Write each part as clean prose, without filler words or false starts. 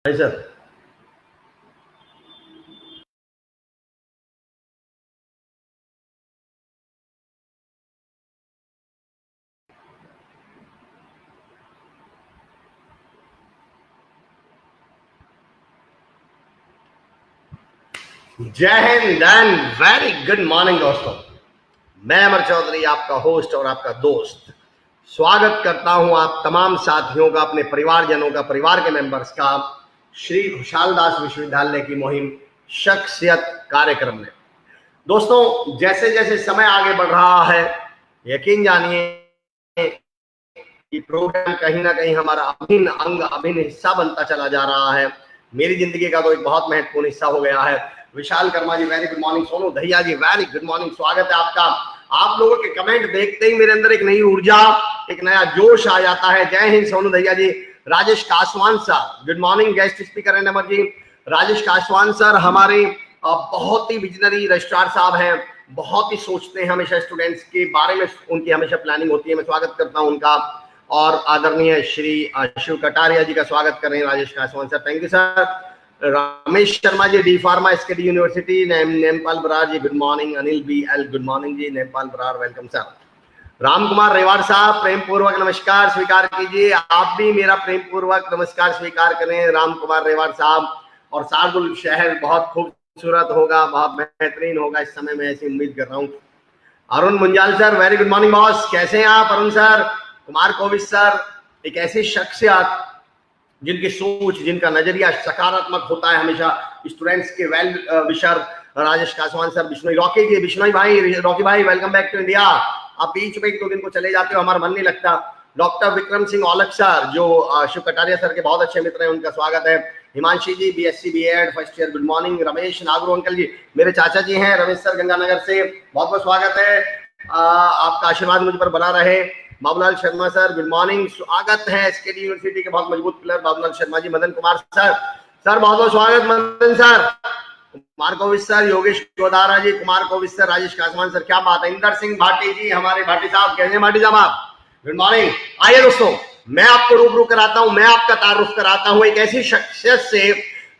हाय sir. जय हिंद and very good morning दोस्तों। मैं अमर चौधरी, आपका होस्ट और आपका दोस्त, स्वागत करता हूं आप तमाम साथियों का, अपने परिवारजनों का, परिवार के मेंबर्स का श्री खुशहाल दास विश्वविद्यालय की मुहिम शख्सियत कार्यक्रम में। दोस्तों, जैसे जैसे समय आगे बढ़ रहा है, यकीन जानिए कि प्रोग्राम कहीं ना कहीं हमारा अभिन्न अंग, अभिन्न हिस्सा बनता चला जा रहा है। मेरी जिंदगी का तो एक बहुत महत्वपूर्ण हिस्सा हो गया है। Vishal Karma ji very good morning. Sonu Dahiya ji very good morning, स्वागत है आपका। आप लोगों के कमेंट देखते ही मेरे अंदर एक नई ऊर्जा, एक नया जोश आ जाता है। जय हिंद Sonu Dahiya ji. Rajesh Kaswan sir good morning, guest speaker है नंबर जी। राजेश कासवान सर हमारे बहुत ही विजनरी रजिस्ट्रार साहब हैं, बहुत ही सोचते हैं हमेशा स्टूडेंट्स के बारे में, उनकी हमेशा प्लानिंग होती है। मैं स्वागत करता हूं उनका। और आदरणीय श्री शिव कटारिया जी का स्वागत कर रहे हैं Rajesh Kaswan sir, thank you sir. Ramesh Sharma ji D pharma SKD university. Nempal Brar ji good morning. Anil B L good morning जी। Nempal Brar welcome sir. राम कुमार रेवाड़ साहब प्रेम पूर्वक नमस्कार स्वीकार कीजिए। आप भी मेरा प्रेम पूर्वक नमस्कार स्वीकार करें राम कुमार रेवाड़ साहब। और शार्दुल शहर बहुत खूबसूरत होगा, बहुत बेहतरीन होगा, इस समय मैं ऐसी उम्मीद कर रहा हूँ। Arun Munjal sir very good morning boss, कैसे हैं आप अरुण सर। कुमार कोविद सर, एक ऐसी शख्सियत जिनकी सोच, जिनका नजरिया सकारात्मक होता है हमेशा स्टूडेंट्स के well wisher, Rajesh Kaswan sir. Bishnoi Rocky ji, Bishnoi भाई, रॉकी भाई वेलकम बैक टू इंडिया। आप बीच में एक दो दिन को चले जाते हो, हमारा मन नहीं लगता। डॉक्टर विक्रम सिंह औलख सर जो शिव कटारिया सर के बहुत अच्छे मित्र हैं, उनका स्वागत है। Himanshi ji BSc BEd first year good morning. Ramesh Nagru uncle ji मेरे चाचा जी हैं, रमेश सर गंगानगर से, बहुत बहुत स्वागत है। आपका आशीर्वाद मुझ पर बना रहे। Babulal Sharma sir good morning, स्वागत है। एसकेडी यूनिवर्सिटी के बहुत मजबूत प्लेयर बाबूलाल शर्मा जी। मदन कुमार सर, सर बहुत बहुत स्वागत मदन सर। कुमार कोविद सर, योगेश गोदारा जी, कुमार कोविद सर, राजेश कासवान सर, क्या बात है। इंदर सिंह भाटी जी, हमारे भाटी साहब, कैसे भाटी साहब आप, गुड मॉर्निंग। आइए दोस्तों, मैं आपको रूबरू कराता हूं, मैं आपका तारुफ कराता हूं एक ऐसी शख्सियत से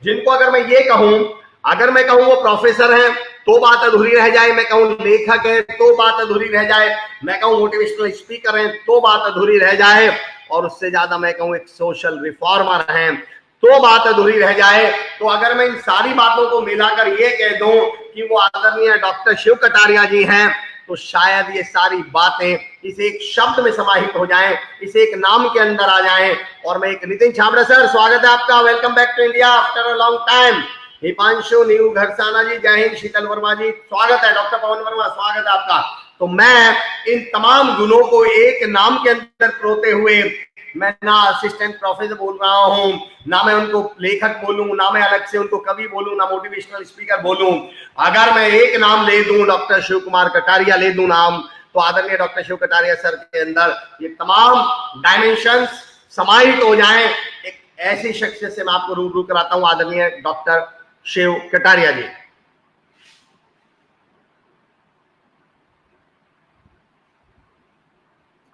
जिनको अगर मैं ये कहूं, अगर मैं कहूं वो प्रोफेसर है तो बात अधूरी रह जाए, मैं कहूं लेखक है तो बात अधूरी रह जाए, मैं कहूं मोटिवेशनल स्पीकर है तो बात अधूरी रह जाए, और उससे ज्यादा मैं कहूं एक सोशल रिफॉर्मर है तो बात अधूरी रह जाए। तो अगर मैं इन सारी बातों को मिलाकर ये कह दूं कि वो आदरणीय डॉक्टर शिव कटारिया जी हैं, तो शायद ये सारी बातें इस एक शब्द में समाहित हो जाएं, इस एक नाम के अंदर आ जाएं। और मैं एक नितिन छाबड़ा सर, स्वागत है आपका, welcome back to India after a long time. Himanshu New Gharsana ji, जय हिंद। शीतल वर्मा जी स्वागत है। डॉक्टर पवन वर्मा स्वागत है आपका। तो मैं इन तमाम गुणों को एक नाम के अंदर परोते हुए, मैं ना असिस्टेंट प्रोफेसर बोल रहा हूं, ना मैं उनको लेखक बोलूं, ना मैं अलग से उनको कवि बोलूं, ना मोटिवेशनल स्पीकर बोलूं। अगर मैं एक नाम ले दूं, डॉक्टर शिव कुमार कटारिया ले दूं नाम, तो आदरणीय डॉक्टर शिव कटारिया सर के अंदर ये तमाम डायमेंशंस समाहित हो जाएं। एक ऐसी शख्सियत से मैं आपको रूबरू कराता हूं, आदरणीय डॉक्टर शिव कटारिया जी।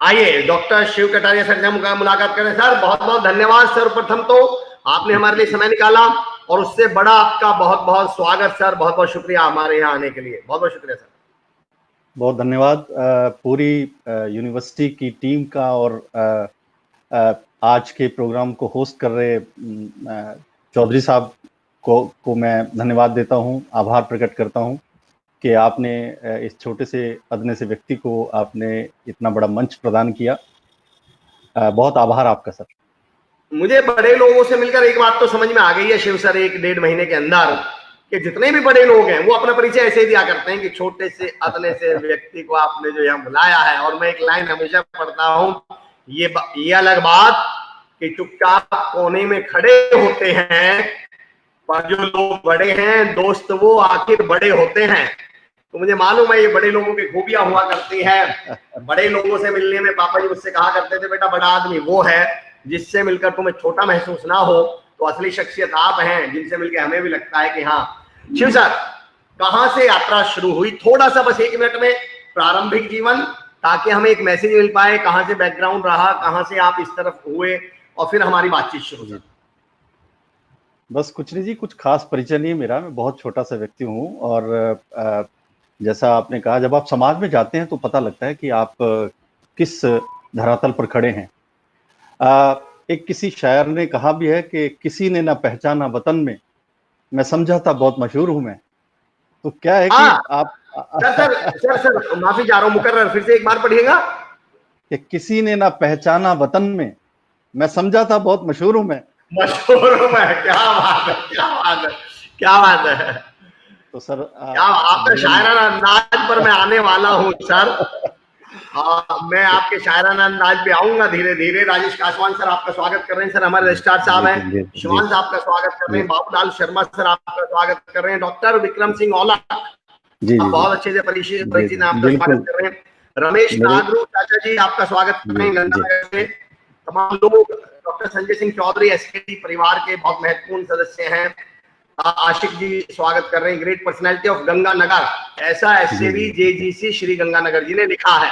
आइए डॉक्टर शिव कटारिया सर से मुलाकात करें। सर बहुत बहुत धन्यवाद। सर्वप्रथम तो आपने हमारे लिए समय निकाला, और उससे बड़ा आपका बहुत बहुत स्वागत सर, बहुत बहुत शुक्रिया हमारे यहाँ आने के लिए, बहुत बहुत शुक्रिया सर। बहुत धन्यवाद पूरी यूनिवर्सिटी की टीम का, और आज के प्रोग्राम को होस्ट कर रहे चौधरी साहब को मैं धन्यवाद देता हूं, आभार प्रकट करता हूं कि आपने इस छोटे से अदने से व्यक्ति को आपने इतना बड़ा मंच प्रदान किया। बहुत आभार आपका सर। मुझे बड़े लोगों से मिलकर एक बात तो समझ में आ गई है शिव सर, एक डेढ़ महीने के अंदर, कि जितने भी बड़े लोग हैं वो अपना परिचय ऐसे ही दिया करते हैं कि छोटे से अदने से व्यक्ति को आपने जो यहाँ बुलाया है। और मैं एक लाइन हमेशा पढ़ता हूँ, ये अलग बात कि चुपचाप कोने में खड़े होते हैं, पर जो लोग बड़े हैं दोस्त वो आखिर बड़े होते हैं। तो मुझे मालूम है ये बड़े लोगों की खूबियां हुआ करती है। बड़े लोगों से मिलने में पापा जी मुझसे कहा करते थे, बेटा बड़ा आदमी वो है जिससे मिलकर तुम्हें छोटा महसूस ना हो। तो असली शख्सियत आप हैं, जिनसे मिलकर हमें भी लगता है कि हाँ। शिव सर, कहां से यात्रा शुरू हुई, थोड़ा सा बस 1 मिनट में प्रारंभिक जीवन, ताकि हमें एक मैसेज मिल पाए, कहां से बैकग्राउंड रहा, कहां से आप इस तरफ हुए, और फिर हमारी बातचीत शुरू हुई। बस कुछ नहीं जी, कुछ खास परिचय नहीं है मेरा। मैं बहुत छोटा सा व्यक्ति हूँ और जैसा आपने कहा, जब आप समाज में जाते हैं तो पता लगता है कि आप किस धरातल पर खड़े हैं। एक किसी शायर ने कहा भी है कि किसी ने ना पहचाना वतन में, मैं समझा था बहुत मशहूर हूं मैं। तो क्या है कि हाँ आप सर माफी चाह रहा हूँ, मुकर्रर फिर से एक बार पढ़िएगा। कि किसी ने ना पहचाना वतन में, मैं समझा था बहुत मशहूर हूं मैं। मशहूर हूं मैं, क्या बात है, क्या बात है, क्या बात है। तो सर क्या आपका जीवन शायराना अंदाज पर मैं आने वाला हूँ सर। मैं आपके शायराना अंदाज पे आऊंगा धीरे धीरे। राजेश कासवान सर आपका स्वागत कर रहे हैं। सर हमारे रजिस्ट्रार साहब जी हैं, जी जी जी शिवान साहब का स्वागत कर रहे जी हैं। बाबूलाल शर्मा सर आपका स्वागत कर रहे हैं। डॉक्टर विक्रम सिंह औलख जी आप जी बहुत अच्छे से परिचित जी परिचित हैं, आपका स्वागत बिल्कुल। कर रहे हैं। रमेश मेरे नागरू चाचा जी आपका स्वागत कर जी रहे हैं जी गंगानगर से। तमाम लोग, डॉक्टर संजय सिंह चौधरी एसकेटी परिवार के बहुत महत्वपूर्ण सदस्य हैं। आशिक जी स्वागत कर रहे हैं। ग्रेट पर्सनैलिटी ऑफ गंगानगर, ऐसा जी एसएवी जेजीसी श्री गंगानगर जी ने लिखा है।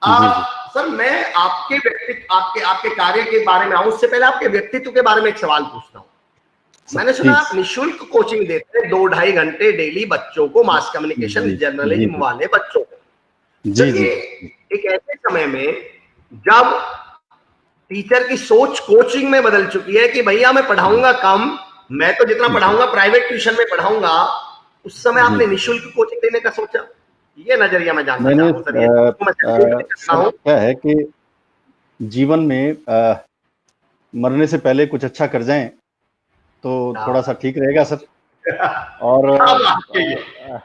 जी जी सर मैं आपके व्यक्तित्व, आपके आपके कार्य के बारे में आऊं उससे पहले आपके व्यक्तित्व के बारे में एक सवाल पूछता हूं। सब मैंने सुना प्लीज। आप निःशुल्क कोचिंग देते हैं 2-2.5 घंटे डेली बच्चों को, मास कम्युनिकेशन जी जी जर्नलिज्म वाले बच्चों को। जी सर जी ये एक ऐसे समय में जब टीचर की सोच कोचिंग में बदल चुकी है कि भैया मैं पढ़ाऊंगा कम, मैं तो जितना जी पढ़ाऊंगा प्राइवेट ट्यूशन में पढ़ाऊंगा, उस समय जी आपने निःशुल्क कोचिंग देने का सोचा? ये नजरिया मैं जानना मैंने चाहता हूँ सर। ये तो मैं सैल्यूट भी करता सर हूँ। क्या है कि जीवन में मरने से पहले कुछ अच्छा कर जाएं तो क्या थोड़ा सा ठीक रहेगा सर। और क्या बात कही है।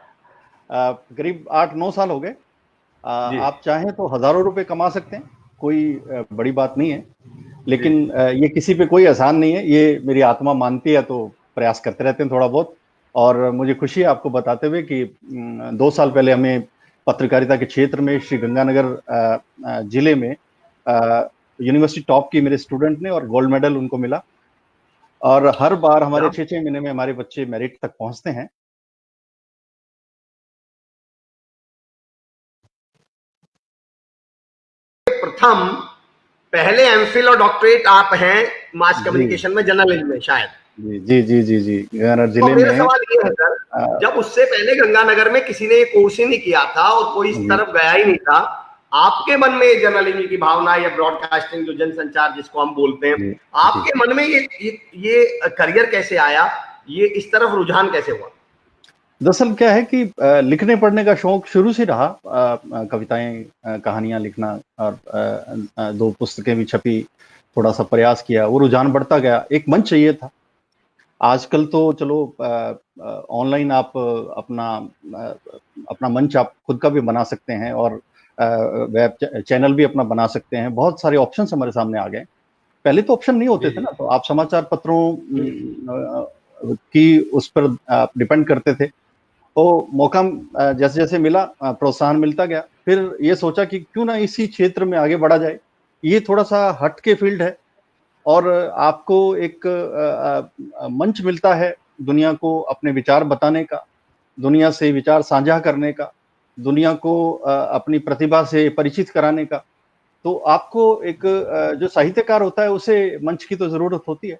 करीब 8-9 साल हो गए। जी आप चाहें तो हजारों रुपए कमा सकते हैं, कोई बड़ी बात नहीं है। जी लेकिन ये किसी पे कोई आसान नहीं है, ये मेरी आत्मा मानती है, तो प्रयास करते रहते हैं थोड़ा बहुत। और मुझे खुशी है आपको बताते हुए कि 2 साल पहले हमें पत्रकारिता के क्षेत्र में श्री गंगानगर जिले में यूनिवर्सिटी टॉप की मेरे स्टूडेंट ने और गोल्ड मेडल उनको मिला। और हर बार हमारे क्या 6-6 महीने में हमारे बच्चे मेरिट तक पहुंचते हैं। प्रथम, पहले एमफिल और डॉक्टरेट आप हैं मास जी कम्युनिकेशन में, जर्नलिज्म में शायद। जी जी जी जी जी गंगानगर तो जिले मेरा में सवाल ये है सर, जब उससे पहले गंगानगर में किसी ने ये कोर्स ही नहीं किया था और कोई इस जी तरफ गया ही नहीं था, आपके मन में जर्नलिज्म की भावना या ब्रॉडकास्टिंग जो जनसंचार जिसको हम बोलते हैं, जी जी आपके मन में ये करियर कैसे आया? ये इस तरफ रुझान कैसे हुआ? दरअसल क्या है कि लिखने पढ़ने का शौक शुरू से रहा। कविताएं, कहानियां लिखना, और 2 पुस्तकें भी छपी। थोड़ा सा प्रयास किया, वो रुझान बढ़ता गया। एक मंच चाहिए था। आजकल तो चलो ऑनलाइन आप अपना मंच आप खुद का भी बना सकते हैं, और वेब चैनल भी अपना बना सकते हैं। बहुत सारे ऑप्शंस हमारे सामने आ गए। पहले तो ऑप्शन नहीं होते जी थे जी ना, तो आप समाचार पत्रों की उस पर आप डिपेंड करते थे। तो मौका जैसे जैसे मिला, प्रोत्साहन मिलता गया। फिर ये सोचा कि क्यों ना इसी क्षेत्र में आगे बढ़ा जाए। ये थोड़ा सा हट के फील्ड है, और आपको एक मंच मिलता है दुनिया को अपने विचार बताने का, दुनिया से विचार साझा करने का, दुनिया को अपनी प्रतिभा से परिचित कराने का। तो आपको एक जो साहित्यकार होता है उसे मंच की तो जरूरत होती है।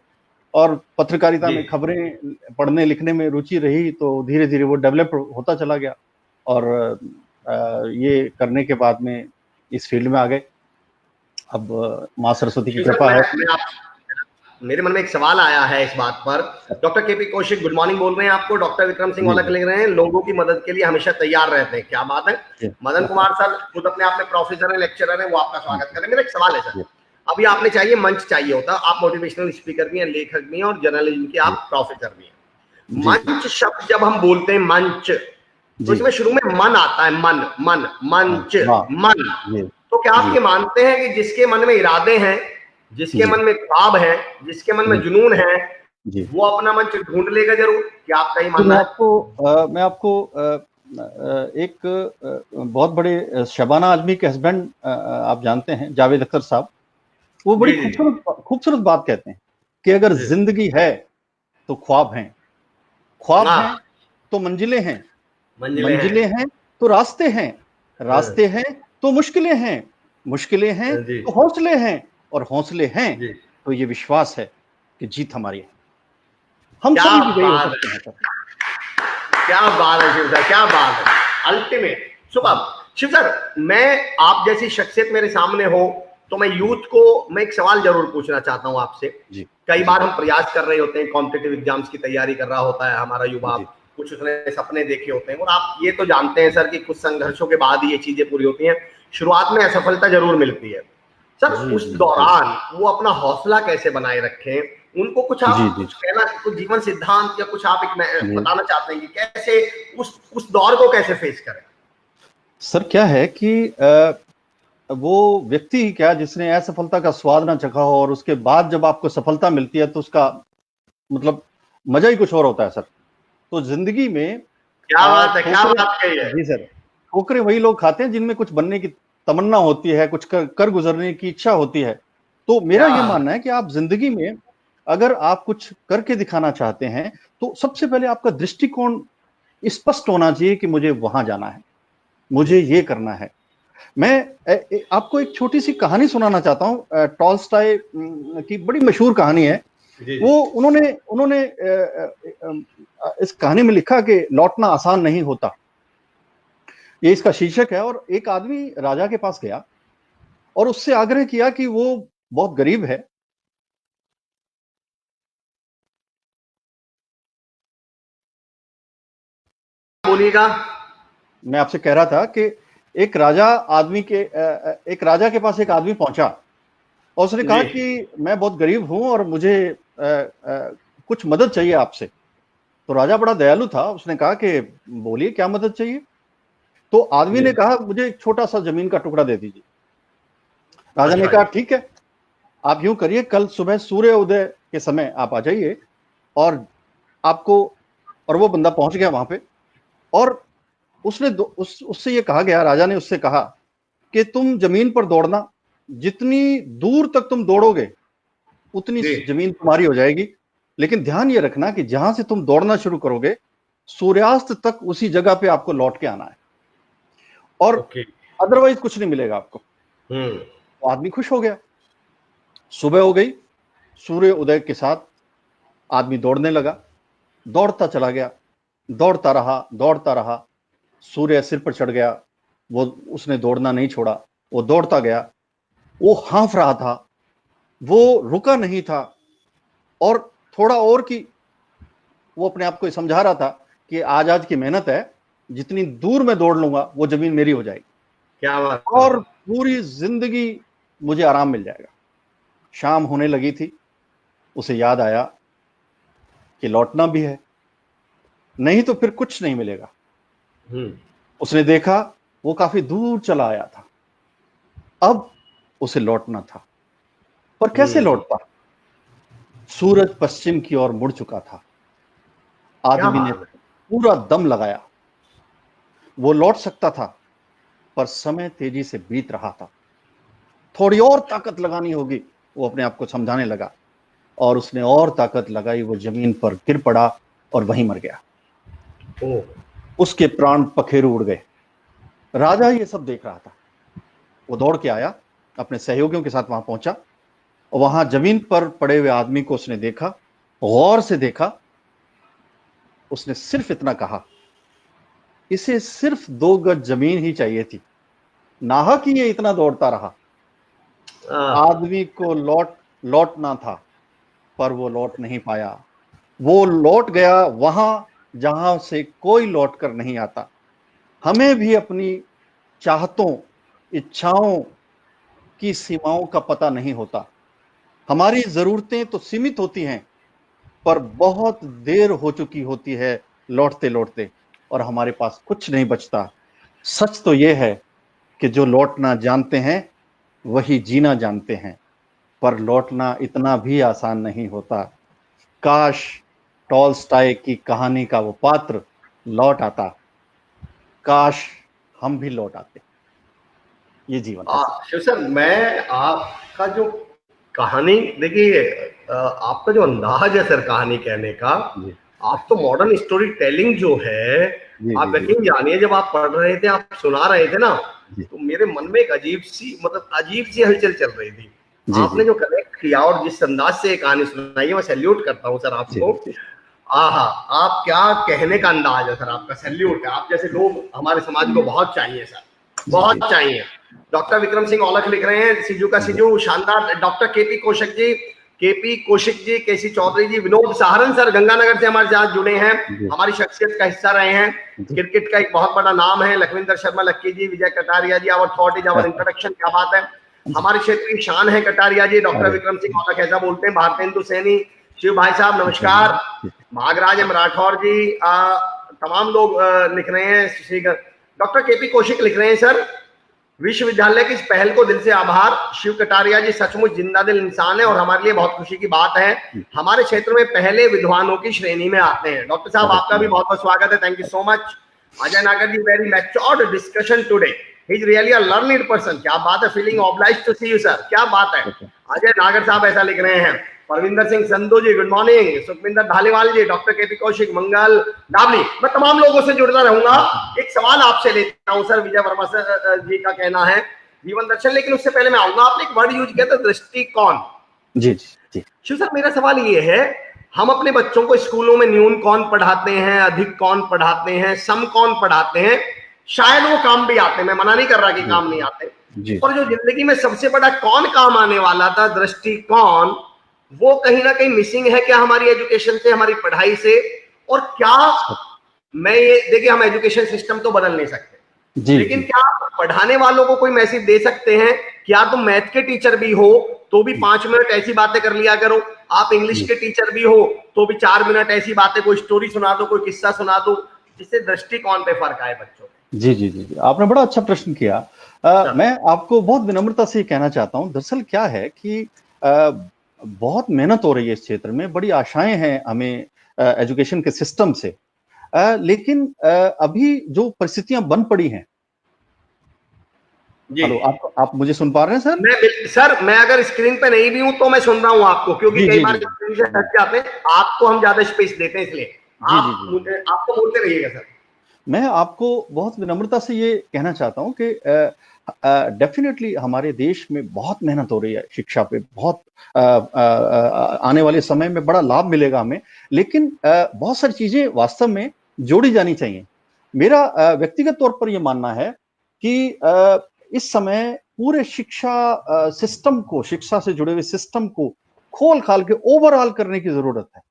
और पत्रकारिता जी में खबरें पढ़ने लिखने में रुचि रही, तो धीरे धीरे वो डेवलप होता चला गया। और ये करने के बाद में इस फील्ड में आ गए। अब माँ सरस्वती की जी सर, कृपा है। मैं आप, मेरे मन में एक सवाल आया है इस बात पर। Doctor KP Kaushik good morning बोल रहे हैं आपको। डॉक्टर विक्रम सिंह जी औलख लिख रहे हैं, लोगों की मदद के लिए हमेशा तैयार रहते हैं। क्या बात है। जी मदन कुमार सर खुद अपने आप में प्रोफेसर है, लेक्चरर है, वो आपका जी स्वागत करें। मेरा एक सवाल है सर, जी अभी आपने चाहिए मंच चाहिए होता, आप मोटिवेशनल स्पीकर भी हैं, लेखक भी हैं, और जर्नलिज्म के जी आप प्रोफेसर भी हैं। जी मंच शब्द जब हम बोलते हैं मंच, तो जी इसमें शुरू में मन आता है, मन मन हाँ मंच हाँ मन। जी तो क्या आप जी ये मानते हैं कि जिसके मन में इरादे हैं, जिसके जी मन में ख्वाब है, जिसके मन में जी जुनून है, जी वो अपना मंच ढूंढ लेगा जरूर? क्या आपका ही जी मानना है? मैं आपको एक बहुत बड़े शबाना आजमी के हस्बैंड, आप जानते हैं, जावेद अख्तर साहब। वो बड़ी जी जी जी खूबसूरत खूबसूरत बात कहते हैं कि अगर जी जिंदगी है तो ख्वाब हैं, ख्वाब हैं हाँ, तो मंजिलें हैं, मंजिलें हैं। मंजिलें हैं तो रास्ते हैं, हाँ, रास्ते हैं तो मुश्किलें हैं, मुश्किलें हैं जी तो हौसले हैं, और हौसले हैं जी। तो ये विश्वास है कि जीत हमारी है। हम क्या सभी विजयी हो बात सकते हैं सर। क्या बात है शिव सर, क्या बात है, अल्टीमेट, सुपर। शिव सर, मैं आप जैसी शख्सियत मेरे सामने हो तो मैं यूथ को मैं एक सवाल जरूर पूछना चाहता हूं आपसे। जी कई जी बार हम प्रयास कर रहे होते हैं, कॉम्पिटिटिव एग्जाम्स की तैयारी कर रहा होता है हमारा युवा, जी कुछ उसने सपने देखे होते हैं, और आप ये तो जानते हैं सर कि कुछ संघर्षों के बाद ही ये चीजें पूरी होती हैं। शुरुआत में असफलता जरूर मिलती है सर, जी उस जी दौरान वो अपना हौसला कैसे बनाए रखें, उनको कुछ जी आप जी कुछ कहना, कुछ जीवन सिद्धांत या कुछ आप एक जी बताना चाहते हैं कि कैसे उस दौर को कैसे फेस करें? सर, क्या है कि वो व्यक्ति ही क्या जिसने असफलता का स्वाद ना चखा हो और उसके बाद जब आपको सफलता मिलती है तो उसका मतलब मजा ही कुछ और होता है सर। तो जिंदगी में क्या बात है, क्या ठोकरें, बात कही है। जी सर, ठोकरें वही लोग खाते हैं जिनमें कुछ बनने की तमन्ना होती है, कुछ कर गुजरने की इच्छा होती है। तो मेरा क्या ये मानना है कि आप जिंदगी में अगर आप कुछ करके दिखाना चाहते हैं तो सबसे पहले आपका दृष्टिकोण स्पष्ट होना चाहिए कि मुझे वहां जाना है, मुझे ये करना है। मैं आपको एक छोटी सी कहानी सुनाना चाहता हूँ। टॉल्स्टॉय की बड़ी मशहूर कहानी है। जी जी वो उन्होंने उन्होंने इस कहानी में लिखा कि लौटना आसान नहीं होता, ये इसका शीर्षक है। और एक आदमी राजा के पास गया और उससे आग्रह किया कि वो बहुत गरीब है। बोलिएगा। मैं आपसे कह रहा था कि एक राजा आदमी के एक राजा के पास एक आदमी पहुंचा और उसने कहा जी कि मैं बहुत गरीब हूं और मुझे कुछ मदद चाहिए आपसे। तो राजा बड़ा दयालु था, उसने कहा कि बोलिए क्या मदद चाहिए। तो आदमी जी। ने कहा मुझे एक छोटा सा जमीन का टुकड़ा दे दीजिए। राजा ने अच्छा कहा जी। ठीक है, आप यूं करिए, कल सुबह सूर्य उदय के समय आप आ जाइए और आपको, और वो बंदा पहुंच गया वहां पे। और उससे ये कहा गया, राजा ने उससे कहा कि तुम जमीन पर दौड़ना, जितनी दूर तक तुम दौड़ोगे उतनी जी। जमीन तुम्हारी हो जाएगी। लेकिन ध्यान ये रखना कि जहां से तुम दौड़ना शुरू करोगे सूर्यास्त तक उसी जगह पे आपको लौट के आना है, और ओके। अदरवाइज कुछ नहीं मिलेगा आपको। हम्म। तो आदमी खुश हो गया। सुबह हो गई, सूर्य उदय के साथ आदमी दौड़ने लगा, दौड़ता चला गया, दौड़ता रहा। सूर्य सिर पर चढ़ गया, वो उसने दौड़ना नहीं छोड़ा, वो दौड़ता गया। वो हाँफ रहा था, वो रुका नहीं था, और थोड़ा और की वो अपने आप को समझा रहा था कि आज की मेहनत है, जितनी दूर मैं दौड़ लूंगा वो जमीन मेरी हो जाएगी क्या बात है। और पूरी जिंदगी मुझे आराम मिल जाएगा। शाम होने लगी थी, उसे याद आया कि लौटना भी है, नहीं तो फिर कुछ नहीं मिलेगा। हम्म। उसने देखा वो काफी दूर चला आया था, अब उसे लौटना था, पर कैसे हम्म। लौटता। सूरज पश्चिम की ओर मुड़ चुका था। क्या आदमी ने बात है। पूरा दम लगाया, वो लौट सकता था, पर समय तेजी से बीत रहा था। थोड़ी और ताकत लगानी होगी, वो अपने आप को समझाने लगा। और उसने और ताकत लगाई, वो जमीन पर गिर पड़ा और वहीं मर गया। ओ। उसके प्राण पखेरु उड़ गए। राजा ये सब देख रहा था। वो दौड़ के आया, अपने सहयोगियों के साथ वहां पहुंचा और वहां जमीन पर पड़े हुए आदमी को उसने देखा, गौर से देखा। उसने सिर्फ इतना कहा, इसे सिर्फ 2 गज जमीन ही चाहिए थी, नाहक ही ये इतना दौड़ता रहा। आ, आदमी को लौटना था, पर वो लौट नहीं पाया। वो लौट गया वहां जहां से कोई लौट कर नहीं आता। हमें भी अपनी चाहतों, इच्छाओं की सीमाओं का पता नहीं होता। हमारी जरूरतें तो सीमित होती हैं, पर बहुत देर हो चुकी होती है लौटते लौटते, और हमारे पास कुछ नहीं बचता। सच तो यह है कि जो लौटना जानते हैं वही जीना जानते हैं, पर लौटना इतना भी आसान नहीं होता। काश टॉलस्टॉय की कहानी का वो पात्र लौट आता, काश हम भी लौट आते। ये जीवन है सर। शिव सर, मैं आपका जो कहानी देखिए, आपका जो अंदाज है सर कहानी कहने का, जी आप तो मॉडर्न स्टोरी टेलिंग जो है, जी जी आप जी यकीन जानिए जब आप पढ़ रहे थे, आप सुना रहे थे ना, जी तो मेरे मन में एक अजीब सी हलचल चल रही थी। जी आपने जी जो कनेक्ट किया और जिस अंदाज से ये कहानी सुनाई है, मैं सैल्यूट करता हूँ सर जी आपको। जी आहा, आप क्या कहने का अंदाज है सर, आपका सैल्यूट है। आप जैसे लोग हमारे समाज को बहुत चाहिए सर, बहुत चाहिए। डॉक्टर विक्रम सिंह औलख लिख रहे हैं, सिजू का सिजू शानदार। डॉक्टर केपी कौशिक जी, केसी चौधरी जी, विनोद सहारन सर गंगानगर से हमारे साथ जुड़े हैं, हमारी शख्सियत का हिस्सा रहे हैं, क्रिकेट का एक बहुत बड़ा नाम है। Lakhwinder Sharma Lucky ji, Vijay Kataria ji, our thought is our introduction, क्या बात है, हमारे क्षेत्र की शान है कटारिया जी। डॉक्टर विक्रम सिंह औलख ऐसा बोलते हैं, भारतीय हिंदू सैनी शिव भाई साहब नमस्कार। भागराज एम राठौर जी, तमाम लोग लिख रहे हैं। डॉक्टर केपी कौशिक लिख रहे हैं सर, विश्वविद्यालय की इस पहल को दिल से आभार। शिव कटारिया जी सचमुच जिंदा दिल इंसान है और हमारे लिए बहुत खुशी की बात है, हमारे क्षेत्र में पहले विद्वानों की श्रेणी में आते हैं। डॉक्टर साहब आपका भी बहुत बहुत स्वागत है, thank you so much. Ajay Nagar ji, very matured discussion today, he is really a learning person, क्या बात है, feeling obliged to see you sir, क्या बात है। अजय नागर साहब ऐसा लिख रहे हैं। परविंदर सिंह संधू जी गुड मॉर्निंग। सुखविंदर धालीवाल जी, डॉक्टर केपी कौशिक, मंगल डाबली, मैं तमाम लोगों से जुड़ता रहूंगा। एक सवाल आपसे लेता हूं सर, विजय वर्मा सर जी का कहना है जीवन दर्शन, लेकिन उससे पहले मैं आऊंगा, आपने एक वर्ड यूज किया था दृष्टिकोण। जी जी शिव सर, मेरा सवाल ये है, हम अपने बच्चों को स्कूलों में न्यून कौन पढ़ाते हैं, अधिक कौन पढ़ाते हैं, सम कौन पढ़ाते हैं, शायद वो काम भी आते हैं, मैं मना नहीं कर रहा कि काम नहीं आते, और जो जिंदगी में सबसे बड़ा कौन काम आने वाला था, दृष्टिकोण, वो कहीं ना कहीं मिसिंग है क्या हमारी एजुकेशन से, हमारी पढ़ाई से। और क्या मैं ये देखिए, हम एजुकेशन सिस्टम तो बदल नहीं सकते, लेकिन क्या पढ़ाने वालों को कोई मैसेज दे सकते हैं, क्या तुम मैथ के टीचर भी हो तो भी 5 मिनट ऐसी बातें कर लिया करो, आप इंग्लिश के टीचर भी हो तो भी 4 मिनट ऐसी बातें, कोई स्टोरी सुना दो, कोई किस्सा सुना दो, जिससे दृष्टिकोण पे फर्क आए बच्चों में। जी जी जी, आपने बड़ा अच्छा प्रश्न किया। मैं आपको बहुत विनम्रता से कहना चाहता हूं, दरअसल क्या है कि बहुत मेहनत हो रही है इस क्षेत्र में, बड़ी आशाएं हैं हमें एजुकेशन के सिस्टम से, लेकिन अभी जो परिस्थितियां बन पड़ी हैं। हेलो, आप मुझे सुन पा रहे हैं सर? मैं अगर स्क्रीन पे नहीं भी हूं तो मैं सुन रहा हूं आपको, क्योंकि कई बार स्क्रीन से हट जाते हैं, आपको हम ज्यादा स्पेस देते हैं, इसलिए आपको बोलते रहिएगा सर। मैं आपको बहुत विनम्रता से ये कहना चाहता हूं कि डेफिनेटली हमारे देश में बहुत मेहनत हो रही है शिक्षा पे, बहुत आने वाले समय में बड़ा लाभ मिलेगा हमें, लेकिन बहुत सारी चीजें वास्तव में जोड़ी जानी चाहिए। मेरा व्यक्तिगत तौर पर यह मानना है कि इस समय पूरे शिक्षा सिस्टम को, शिक्षा से जुड़े हुए सिस्टम को खोल खाल के ओवरऑल करने की जरूरत है।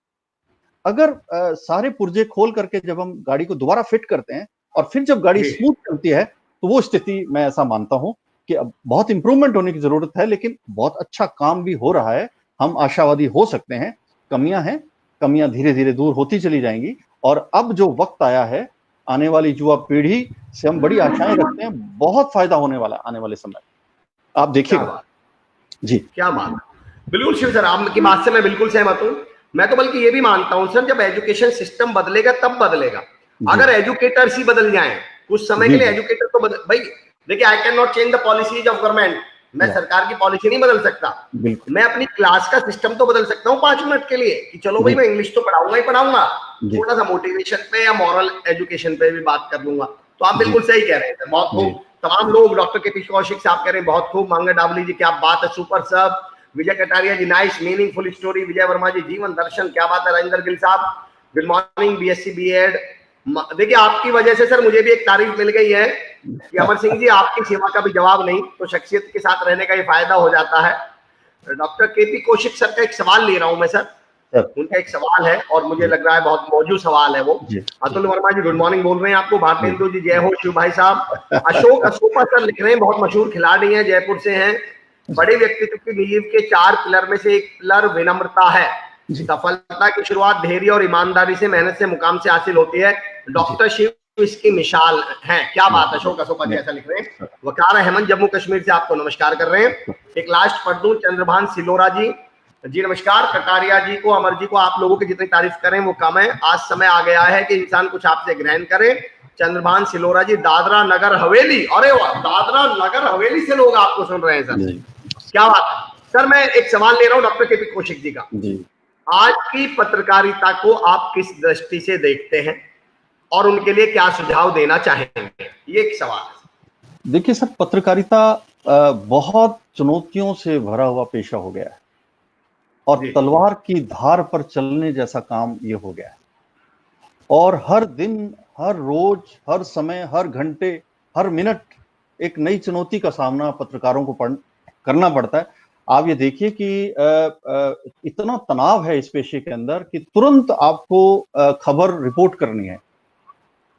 अगर सारे पुर्जे खोल करके जब हम गाड़ी को दोबारा फिट करते हैं और फिर जब गाड़ी स्मूथ चलती है, तो वो स्थिति मैं ऐसा मानता हूं कि अब बहुत इंप्रूवमेंट होने की जरूरत है, लेकिन बहुत अच्छा काम भी हो रहा है, हम आशावादी हो सकते हैं। कमियां हैं, कमियां धीरे धीरे दूर होती चली जाएंगी, और अब जो वक्त आया है, आने वाली युवा पीढ़ी से हम बड़ी आशाएं रखते हैं, बहुत फायदा होने वाला आने वाले समय, आप देखिएगा। जी, क्या बात, बिल्कुल शिव सर, आपकी बात से मैं बिल्कुल सहमत हूं। मैं तो बल्कि ये भी मानता हूं सर, जब एजुकेशन सिस्टम बदलेगा तब बदलेगा। अगर एजुकेटर्स ही बदल जाएं कुछ समय के लिए, एजुकेटर तो भाई देखिए, I can not change the policies of government, मैं सरकार की पॉलिसी नहीं बदल सकता, मैं अपनी क्लास का सिस्टम तो बदल सकता हूँ 5 मिनट के लिए, कि चलो भाई मैं इंग्लिश तो पढ़ाऊंगा ही पढ़ाऊंगा, थोड़ा सा मोटिवेशन पे या मॉरल एजुकेशन पे भी बात कर लूंगा। तो आप बिल्कुल सही कह रहे हैं, बहुत खूब। तमाम लोग, डॉक्टर केपी कौशिक साहब कह रहे हैं बहुत खूब, मंगल डाबली जी क्या बात है, सुपर सब, विजय कटारिया जी नाइस मीनिंगफुल स्टोरी, विजय वर्मा जी जीवन दर्शन क्या बात है, राजेंद्र गिल साहब गुड मॉर्निंग, बीएससी बीएड। देखिए आपकी वजह से सर मुझे भी एक तारीफ मिल गई है कि अमर सिंह जी आपकी सेवा का भी जवाब नहीं, तो शख्सियत के साथ रहने का ये फायदा हो जाता है। डॉक्टर केपी कौशिक सर का एक सवाल ले रहा हूं मैं सर, उनका एक सवाल है और मुझे लग रहा है बहुत मौजूद सवाल है वो। अतुल वर्मा जी गुड मॉर्निंग बोल रहे हैं आपको, भारतीय हिंदू जी जय हो, शिव भाई साहब, अशोक अशोका सर लिख रहे हैं बहुत मशहूर खिलाड़ी हैं, जयपुर से हैं, बड़े व्यक्तित्व की नींव के 4 पिलर में से एक पिलर विनम्रता है, सफलता की शुरुआत धैर्य और ईमानदारी से, मेहनत से मुकाम से हासिल होती है, डॉक्टर शिव इसकी मिसाल है, क्या बात है, अशोक अशोका जी ऐसा लिख रहे हैं। वकार हेमंत जम्मू कश्मीर से आपको नमस्कार कर रहे हैं। एक लास्ट पढ़ दूं, चंद्रभान सिलोरा जी नमस्कार, कटारिया जी को, अमर जी को, आप लोगों की जितनी तारीफ करें वो कम है, आज समय आ गया है कि इंसान कुछ आपसे ग्रहण करे। चंद्रभान सिलोरा जी दादरा नगर हवेली, अरे वाह, दादरा नगर हवेली से लोग आपको सुन रहे हैं सर, क्या बात है। सर मैं एक सवाल ले रहा हूं डॉक्टर केपी कौशिक जी का, आज की पत्रकारिता को आप किस दृष्टि से देखते हैं और उनके लिए क्या सुझाव देना चाहेंगे, ये एक सवाल है। देखिए सर, पत्रकारिता बहुत चुनौतियों से भरा हुआ पेशा हो गया है, और तलवार की धार पर चलने जैसा काम ये हो गया है। और हर दिन, हर रोज, हर समय, हर घंटे, हर मिनट एक नई चुनौती का सामना पत्रकारों को करना पड़ता है। आप ये देखिए कि इतना तनाव है इस पेशे के अंदर कि तुरंत आपको खबर रिपोर्ट करनी है।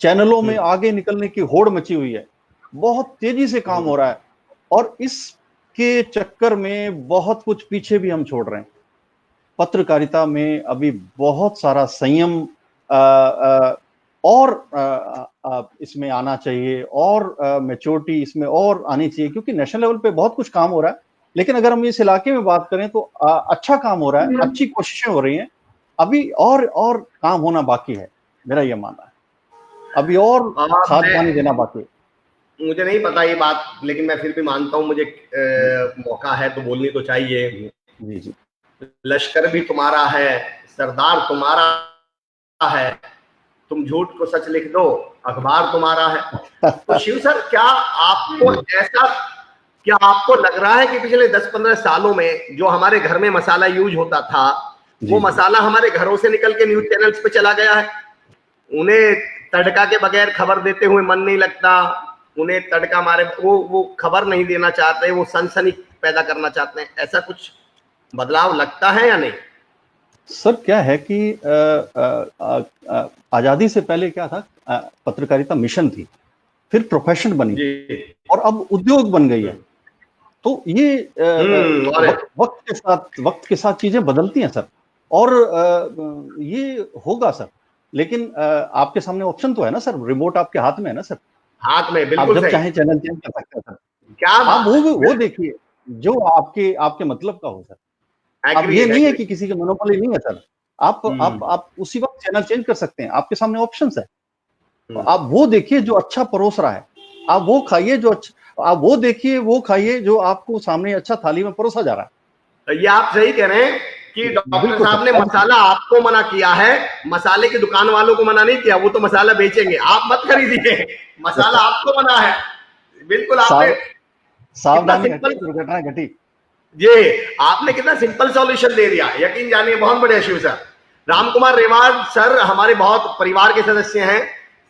चैनलों में आगे निकलने की होड़ मची हुई है, बहुत तेजी से काम हो रहा है और इसके चक्कर में बहुत कुछ पीछे भी हम छोड़ रहे हैं। पत्रकारिता में अभी बहुत सारा संयम और इसमें आना चाहिए और मैच्योरिटी इसमें और आनी चाहिए, क्योंकि नेशनल लेवल पे बहुत कुछ काम हो रहा है, लेकिन अगर हम इस इलाके में बात करें तो अच्छा काम हो रहा है, अच्छी कोशिशें हो रही हैं। अभी और काम होना बाकी है, मेरा ये मानना है। अभी और खाद पानी देना बाकी है। मुझे नहीं पता ये बात, लेकिन मैं फिर भी मानता हूँ, मुझे मौका है तो बोलनी तो चाहिए। जी जी। लश्कर भी तुम्हारा है, सरदार तुम्हारा है, तुम झूठ को सच लिख दो, अखबार तुम्हारा है। तो शिव सर, क्या आपको लग रहा है कि पिछले 10-15 सालों में जो हमारे घर में मसाला यूज होता था, वो मसाला हमारे घरों से निकल के न्यूज चैनल्स पे चला गया है? उन्हें तड़का के बगैर खबर देते हुए मन नहीं लगता, उन्हें तड़का मारे वो खबर नहीं देना चाहते, वो सनसनी पैदा करना चाहते हैं। ऐसा कुछ बदलाव लगता है या नहीं? सर क्या है कि आजादी से पहले क्या था, पत्रकारिता मिशन थी, फिर प्रोफेशन बनी और अब उद्योग बन गई है। तो ये वक्त के साथ चीजें बदलती हैं सर, और ये होगा सर। लेकिन आपके सामने ऑप्शन तो है ना सर, रिमोट आपके हाथ में है ना सर, हाथ में, बिल्कुल आप जब चाहे चैनल चेंज कर सकते हैं सर। क्या आप वो देखिए जो आपके मतलब का हो सर। अब ये नहीं है कि किसी की मोनोपोली नहीं है सर, आप उसी वक्त चैनल चेंज कर सकते हैं, आपके सामने ऑप्शंस है। तो आप वो देखिए जो अच्छा परोस रहा है, आप वो खाइए जो अच्छा, आप वो देखिए, वो खाइए जो आपको सामने अच्छा थाली में परोसा जा रहा है। ये आप सही कह रहे हैं कि डॉक्टर साहब ने मसाला आपको मना किया है, मसाले की दुकान वालों को मना नहीं किया, वो तो मसाला बेचेंगे, आप मत खरीदिए, मसाला आपको मना है। बिल्कुल, आपने सावधानी घटी, दुर्घटना घटी। जी, आपने कितना सिंपल सॉल्यूशन दे दिया, यकीन जानिए। बहुत बढ़िया शिव सर। राम कुमार रेवाड़ सर हमारे बहुत परिवार के सदस्य हैं,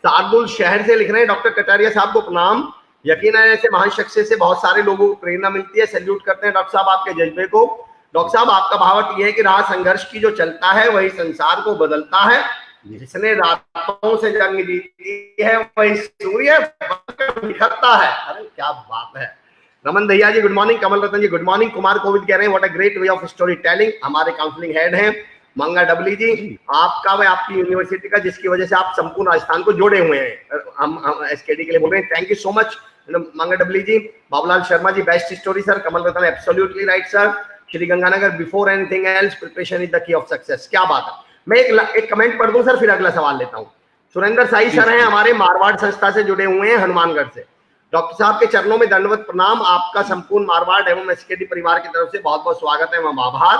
शार्दुल शहर से लिख रहे हैं, डॉक्टर कटारिया साहब को प्रणाम। यकीन है ऐसे महान शख्सियत से बहुत सारे लोगों को प्रेरणा मिलती है। सैल्यूट करते हैं डॉक्टर साहब आपके जज्बे को। डॉक्टर साहब, आपका भावार्थ यह है कि राह संघर्ष की जो चलता है वही संसार को बदलता है। जिसने रातों से जंग जीती है वही सूर्य निखरता है। अरे क्या बात है। रमन दहिया जी गुड मॉर्निंग, कमल रतन जी गुड मॉर्निंग, कुमार कोविद कह रहे हैं what a great way of story telling, हमारे काउंसलिंग हेड हैं। मंगा डबली जी, आपका व आपकी यूनिवर्सिटी का, जिसकी वजह से आप संपूर्ण राजस्थान को जोड़े हुए हैं, हम एसकेडी के लिए बोल रहे हैं। Thank you so much Manga Dabli ji. Babulal Sharma ji best story sir. Kamal Ratan absolutely right sir. Shri Ganganagar, before anything else preparation is the key of success. क्या बात है। मैं एक कमेंट पढ़ दूं सर, फिर अगला सवाल लेता हूं। सुरेंद्र साई सर हैं, हमारे मारवाड़ संस्था से जुड़े हुए हैं, हनुमानगढ़ से। डॉक्टर साहब के चरणों में दंडवत प्रणाम। आपका संपूर्ण मारवाड़ एवं एसकेडी परिवार की तरफ से बहुत बहुत स्वागत है एवं आभार।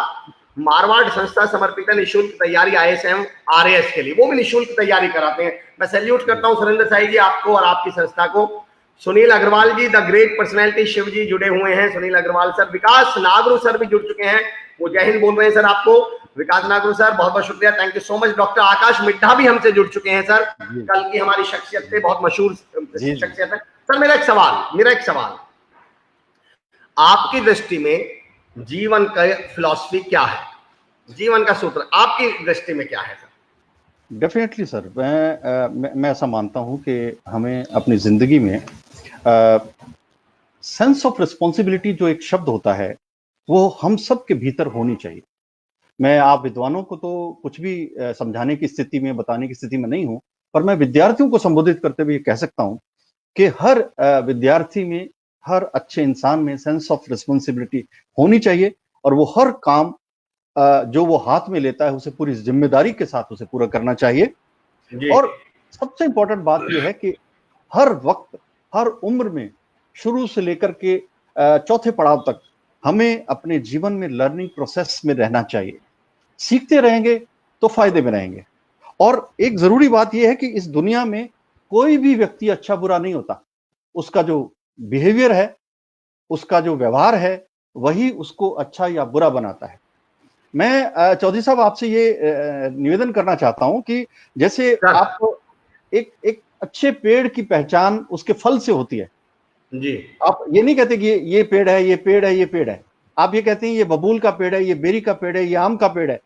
मारवाड़ संस्था समर्पित है निःशुल्क तैयारी आईएएस एवं आरएएस के लिए, वो भी निःशुल्क तैयारी कराते हैं। मैं सैल्यूट करता हूं सुरेंद्र साई जी आपको और आपकी संस्था को। सुनील अग्रवाल जी, द ग्रेट पर्सनैलिटी शिव जी जुड़े हुए हैं, सुनील अग्रवाल सर। विकास नागरू सर भी जुड़ चुके हैं, वो जय हिंद बोल रहे हैं सर आपको। विकास नागरू सर बहुत बहुत शुक्रिया, thank you so much. Doctor Akash Middha भी हमसे जुड़ चुके हैं सर, कल की हमारी शख्सियत थे, बहुत मशहूर शख्सियत है सर। मेरा एक सवाल, आपकी दृष्टि में जीवन का फिलॉसफी क्या है, जीवन का सूत्र आपकी दृष्टि में क्या है सर? डेफिनेटली सर, मैं ऐसा मानता हूं कि हमें अपनी जिंदगी में सेंस ऑफ रिस्पॉन्सिबिलिटी जो एक शब्द होता है वो हम सब के भीतर होनी चाहिए। मैं आप विद्वानों को तो कुछ भी समझाने की स्थिति में, बताने की स्थिति में नहीं हूं, पर मैं विद्यार्थियों को संबोधित करते हुए कह सकता हूं कि हर विद्यार्थी में, हर अच्छे इंसान में सेंस ऑफ रिस्पॉन्सिबिलिटी होनी चाहिए और वो हर काम जो वो हाथ में लेता है उसे पूरी जिम्मेदारी के साथ उसे पूरा करना चाहिए। और सबसे इंपॉर्टेंट बात यह है कि हर वक्त, हर उम्र में, शुरू से लेकर के चौथे पड़ाव तक हमें अपने जीवन में लर्निंग प्रोसेस में रहना चाहिए। सीखते रहेंगे तो फायदे में रहेंगे। और एक जरूरी बात यह है कि इस दुनिया में कोई भी व्यक्ति अच्छा बुरा नहीं होता, उसका जो बिहेवियर है, उसका जो व्यवहार है, वही उसको अच्छा या बुरा बनाता है। मैं चौधरी साहब आपसे ये निवेदन करना चाहता हूं कि जैसे सर। आप एक अच्छे पेड़ की पहचान उसके फल से होती है। जी। आप ये नहीं कहते कि ये पेड़ है, ये पेड़ है, ये पेड़ है। आप ये कहते हैं ये बबूल का पेड़ है, ये बेरी का पेड़ है, ये आम का पेड़ है।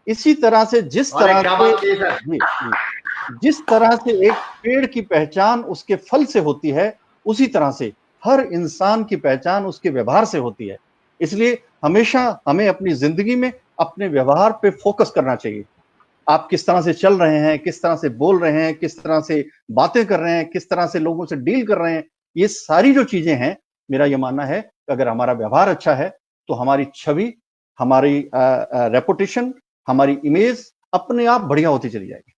इसी तरह से जिस अरे तरह क्या से बात की सर। जी, जिस तरह से एक पेड़ की पहचान उसके फल से होती है, उसी तरह से हर इंसान की पहचान उसके व्यवहार से होती है। इसलिए हमेशा हमें अपनी जिंदगी में अपने व्यवहार पे फोकस करना चाहिए। आप किस तरह से चल रहे हैं, किस तरह से बोल रहे हैं, किस तरह से बातें कर रहे हैं, किस तरह से लोगों से डील कर रहे हैं, ये सारी जो चीजें हैं, मेरा ये मानना है कि अगर हमारा व्यवहार अच्छा है तो हमारी छवि, हमारी रेपुटेशन, हमारी इमेज अपने आप बढ़िया होती चली जाएगी।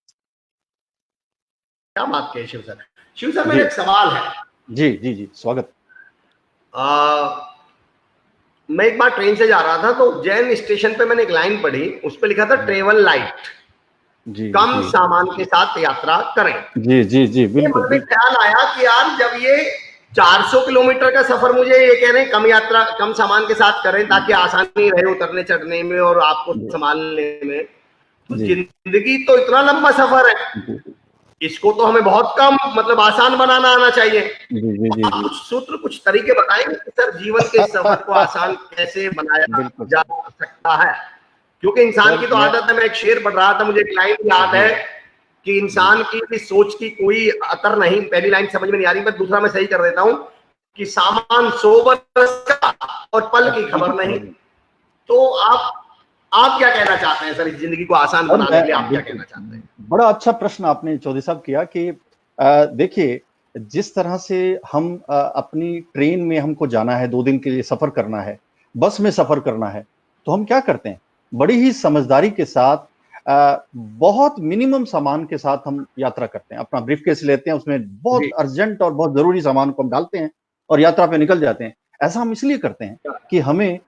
क्या बात कही शिव सर। शिव सर, जी मेरा एक सवाल है। जी जी जी, स्वागत। मैं एक बार ट्रेन से जा रहा था तो उज्जैन स्टेशन पे मैंने एक लाइन पढ़ी, उस पे लिखा था ट्रेवल लाइट, जी कम जी सामान के साथ यात्रा करें। जी जी जी, ये बिल्कुल मन में बिल्कुल। ख्याल आया कि यार जब ये 400 किलोमीटर का सफर मुझे ये कह रहे हैं कम यात्रा कम सामान के साथ करें ताकि आसानी रहे उतरने चढ़ने में और आपको जी संभालने में, तो जी जिंदगी तो इतना लंबा सफर है, जी इसको तो हमें बहुत कम मतलब आसान बनाना आना चाहिए। जी जी तो जी आप जी। कुछ सूत्र कुछ तरीके बताएंगे कि सर जीवन के इस सफर को आसान कैसे बनाया बिल्कुल जा सर। सकता है? क्योंकि इंसान सर की तो मैं आदत है, मैं एक शेर पढ़ रहा था, मुझे एक लाइन याद जी है कि जी इंसान की भी सोच की कोई अतर नहीं, पहली लाइन समझ में नहीं आ रही, मैं दूसरा मैं सही कर देता हूं कि सामान 100 बरस का और पल और की पल की खबर नहीं। खबर नहीं। तो आप क्या कहना चाहते हैं सर, इस जिंदगी को आसान और बनाने मैं के लिए आप क्या बिल्कुल, कहना चाहते हैं? बड़ा अच्छा प्रश्न आपने चौधरी साहब किया कि देखिए, जिस तरह से हम अपनी ट्रेन में हमको जाना है, 2 दिन के लिए सफर करना है, बस में सफर करना है, तो हम क्या करते हैं? बड़ी ही समझदारी के साथ बहुत मिनिमम सामान के साथ हम यात्रा करते हैं। अपना ब्रीफकेस लेते हैं, उसमें बहुत जी। अर्जेंट और बहुत जरूरी सामान को हम डालते हैं और यात्रा पे निकल जाते हैं। ऐसा हम इसलिए करते हैं कि हमें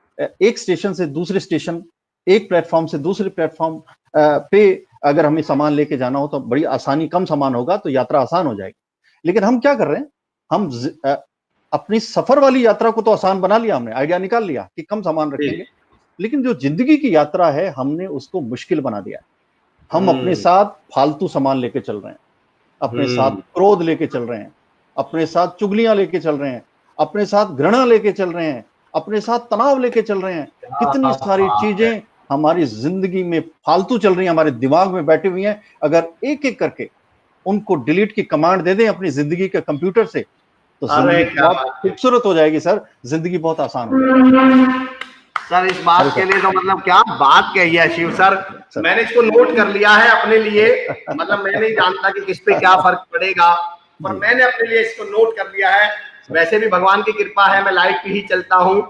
एक स्टेशन से दूसरे स्टेशन, एक प्लेटफॉर्म से दूसरे प्लेटफॉर्म पे अगर हमें सामान लेके जाना हो तो बड़ी आसानी, कम सामान होगा तो यात्रा आसान हो जाएगी। लेकिन हम क्या कर रहे हैं? हम अपनी सफर वाली यात्रा को तो आसान बना लिया, हमने आइडिया निकाल लिया कि कम सामान जी। रखेंगे, लेकिन जो जिंदगी की यात्रा है हमने उसको मुश्किल बना दिया है। हम अपने हम्म। साथ फालतू सामान लेके चल रहे हैं, अपने साथ हम्म। क्रोध लेके चल रहे हैं, अपने साथ चुगलियां लेके चल रहे हैं, अपने साथ घृणा लेके चल रहे हैं, अपने साथ तनाव लेके चल रहे हैं। कितनी सारी चीजें हमारी जिंदगी में फालतू चल रही हैं, हमारे दिमाग में बैठी हुई हैं। अगर एक एक करके उनको डिलीट की कमांड दे दें अपनी जिंदगी के कंप्यूटर से, तो अरे जिंदगी क्या बहुत बात है खूबसूरत हो जाएगी सर, जिंदगी बहुत आसान हो जाएगी। सर, इस अरे बात के सर, लिए तो मतलब क्या बात कही है शिव सर। सर मैंने इसको नोट कर लिया है अपने लिए, मतलब मैं नहीं जानता कि किस पे क्या फर्क पड़ेगा, पर जी मैंने अपने लिए इसको नोट कर लिया है। सर, वैसे भी भगवान की कृपा है, मैं लाइट पे ही चलता हूँ,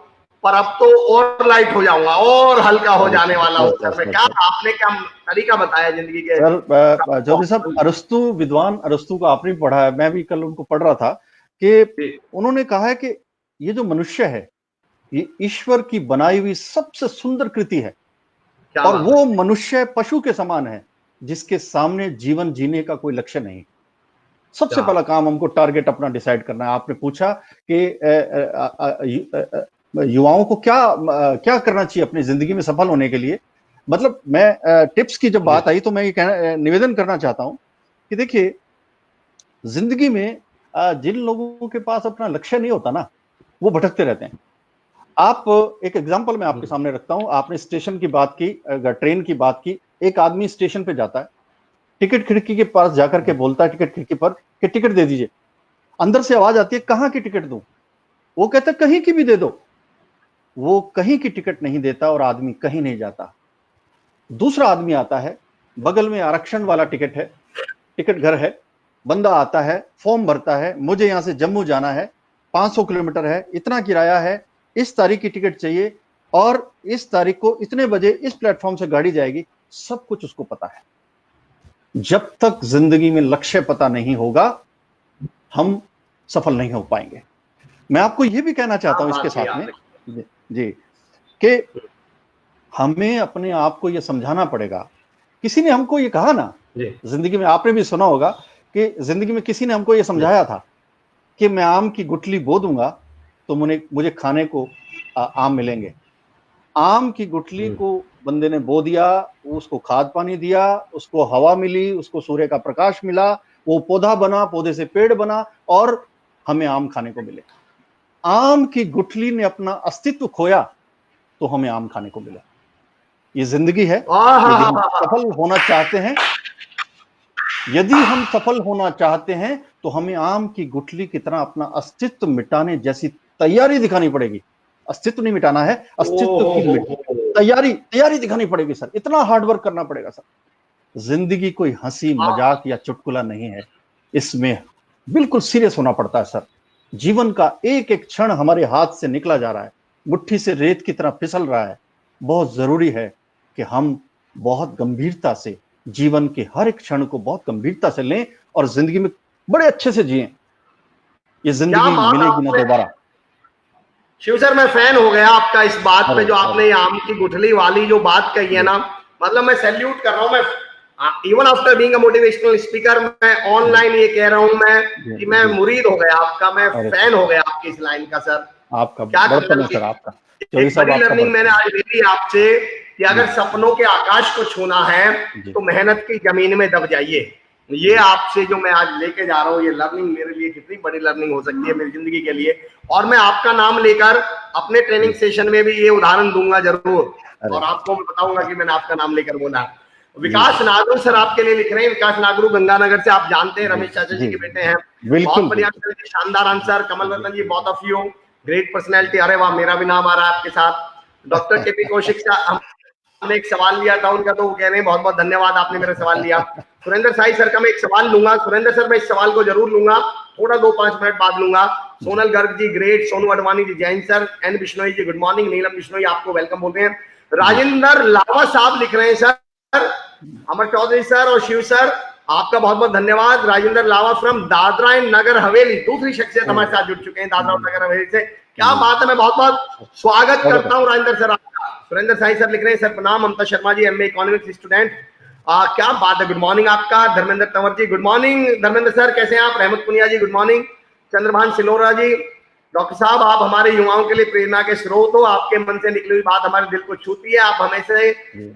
पर अब तो और लाइट हो जाऊंगा और हल्का हो अरे जाने सर, वाला हूँ बस सर। बस मैं बस क्या बस आपने क्या तरीका बताया जिंदगी के सर, सफर चौधरी साहब, को। अरस्तु, विद्वान अरस्तु का आपने पढ़ा है, मैं भी कल उनको पढ़ रहा था कि जी। उन्होंने कहा है कि ये जो मनुष्य है, ये ईश्वर की बनाई हुई सबसे सुंदर कृति है, क्या और बात है। वो मनुष्य पशु के समान है जिसके सामने जीवन जीने का कोई लक्ष्य नहीं। सबसे क्या पहला काम हमको टारगेट अपना डिसाइड करना है। आपने पूछा कि युवाओं को क्या करना चाहिए अपनी जिंदगी में सफल होने के लिए। मतलब मैं टिप्स की जब जी। बात आई तो मैं ये निवेदन करना चाहता हूं कि देखिए, जिंदगी में जिन लोगों के पास अपना लक्ष्य नहीं होता ना, वो भटकते रहते हैं। आप एक एग्जांपल मैं आपके सामने रखता हूं। आपने स्टेशन की बात की, ट्रेन की बात की। एक आदमी स्टेशन पे जाता है, टिकट खिड़की के पास जाकर के बोलता है टिकट खिड़की पर कि टिकट दे दीजिए। अंदर से आवाज आती है, कहां की टिकट दूं? वो कहता है कहीं की भी दे दो। वो कहीं की टिकट नहीं देता और आदमी कहीं नहीं जाता। दूसरा आदमी आता है, बगल में आरक्षण वाला टिकट है, टिकट घर है। बंदा आता है, फॉर्म भरता है, मुझे यहां से जम्मू जाना है, 500 किलोमीटर है, इतना किराया है, इस तारीख की टिकट चाहिए और इस तारीख को इतने बजे इस प्लेटफॉर्म से गाड़ी जाएगी। सब कुछ उसको पता है। जब तक जिंदगी में लक्ष्य पता नहीं होगा, हम सफल नहीं हो पाएंगे। मैं आपको यह भी कहना क्या चाहता हूं इसके बात की साथ में, आपने। जी, जी, कि हमें अपने आप को यह समझाना पड़ेगा। किसी ने हमको यह कहा ना, जी। जिंदगी में आपने भी सुना होगा कि जिंदगी में किसी ने हमको यह जी। समझाया था कि मैं आम की गुठली बो दूंगा तो मुझे मुझे खाने को आम मिलेंगे। आम की गुठली को बंदे ने बो दिया, उसको खाद पानी दिया, उसको हवा मिली, उसको सूर्य का प्रकाश मिला, वो पौधा बना, पौधे से पेड़ बना और हमें आम खाने को मिले। आम की गुठली ने अपना अस्तित्व खोया तो हमें आम खाने को मिला। ये जिंदगी है। यदि हम सफल होना चाहते हैं, यदि हम सफल होना चाहते हैं तो हमें आम की गुठली की तरह अपना अस्तित्व मिटाने जैसी तैयारी दिखानी पड़ेगी। अस्तित्व नहीं मिटाना है, अस्तित्व की तैयारी दिखानी पड़ेगी सर। इतना हार्डवर्क करना पड़ेगा सर। जिंदगी कोई हंसी मजाक या चुटकुला नहीं है, इसमें बिल्कुल सीरियस होना पड़ता है सर। जीवन का एक एक क्षण हमारे हाथ से निकला जा रहा है, मुट्ठी से रेत की तरह फिसल रहा है। बहुत जरूरी है कि हम बहुत गंभीरता से जीवन के हर एक क्षण को बहुत गंभीरता से लें और जिंदगी में बड़े अच्छे से जिएं। ये जिंदगी मिलेगी ना दोबारा। शिव सर, मैं फैन हो गया आपका इस बात पे, जो आपने आम की गुठली वाली जो बात कही है ना, मतलब मैं सैल्यूट कर रहा हूं। मैं even after being a motivational speaker, मैं ऑनलाइन ये कह रहा हूं मैं कि मैं मुरीद हो गया आपका, मैं फैन हो गया आपकी इस लाइन का सर। आपका क्या सर, आपका एक बड़ी लर्निंग मैंने आज ले ली आपसे कि अगर सपनों के आकाश को छूना है तो मेहनत की जमीन में दब जाइए। ये आपसे जो मैं आज लेके जा रहा हूँ, ये लर्निंग मेरे लिए कितनी बड़ी लर्निंग हो सकती है मेरी जिंदगी के लिए। और मैं आपका नाम लेकर अपने ट्रेनिंग सेशन में भी ये उदाहरण दूंगा जरूर, और आपको मैं बताऊंगा कि मैंने आपका नाम लेकर बोला। विकास नागरू सर आपके लिए लिख रहे हैं। विकास नागरू गंगानगर से, आप जानते हैं रमेश चाचा जी के बेटे हैं। बहुत बढ़िया, शानदार आंसर। कमल रतन जी, बहुत ऑफ यू, ग्रेट पर्सनैलिटी। अरे वाह, मेरा भी नाम आ रहा है आपके साथ। डॉक्टर केपी कौशिक साहब, हमने एक सवाल लिया था उनका, तो वो कह रहे हैं बहुत बहुत धन्यवाद, आपने मेरा सवाल लिया। सुरेंद्र साई सर का मैं एक सवाल लूंगा। सुरेंद्र सर, मैं इस सवाल को जरूर लूंगा, थोड़ा 2-5 मिनट बाद लूंगा। सोनल गर्ग जी ग्रेट, सोनू अडवाणी जी जैन सर, एन बिश्नोई जी गुड मॉर्निंग, नीलम बिश्नोई आपको वेलकम बोल रहे हैं। राजेंद्र लावा साहब लिख रहे हैं सर, अमर चौधरी सर और शिव सर आपका बहुत बहुत धन्यवाद। राजेंद्र लावा फ्रॉम दादरा एंड नगर हवेली, दूसरी शख्सियत हमारे साथ जुड़ चुके हैं दादरा और नगर हवेली से। क्या बात है, मैं बहुत बहुत स्वागत करता हूँ राजेंद्र सर आपका। सुरेंद्र साई सर लिख रहे हैं सर प्रणाम। Mamta Sharma ji MA economics student, क्या बात है, गुड मॉर्निंग आपका। Dharmendra Tanwar ji good morning. Dharmendra sir कैसे हैं आप? रहमत पुनिया जी गुड मॉर्निंग। चंद्रभान सिलोरा जी, डॉक्टर साहब आप हमारे युवाओं के लिए प्रेरणा के स्रोत हो, आपके मन से निकली हुई बात हमारे दिल को छूती है। आप हमें से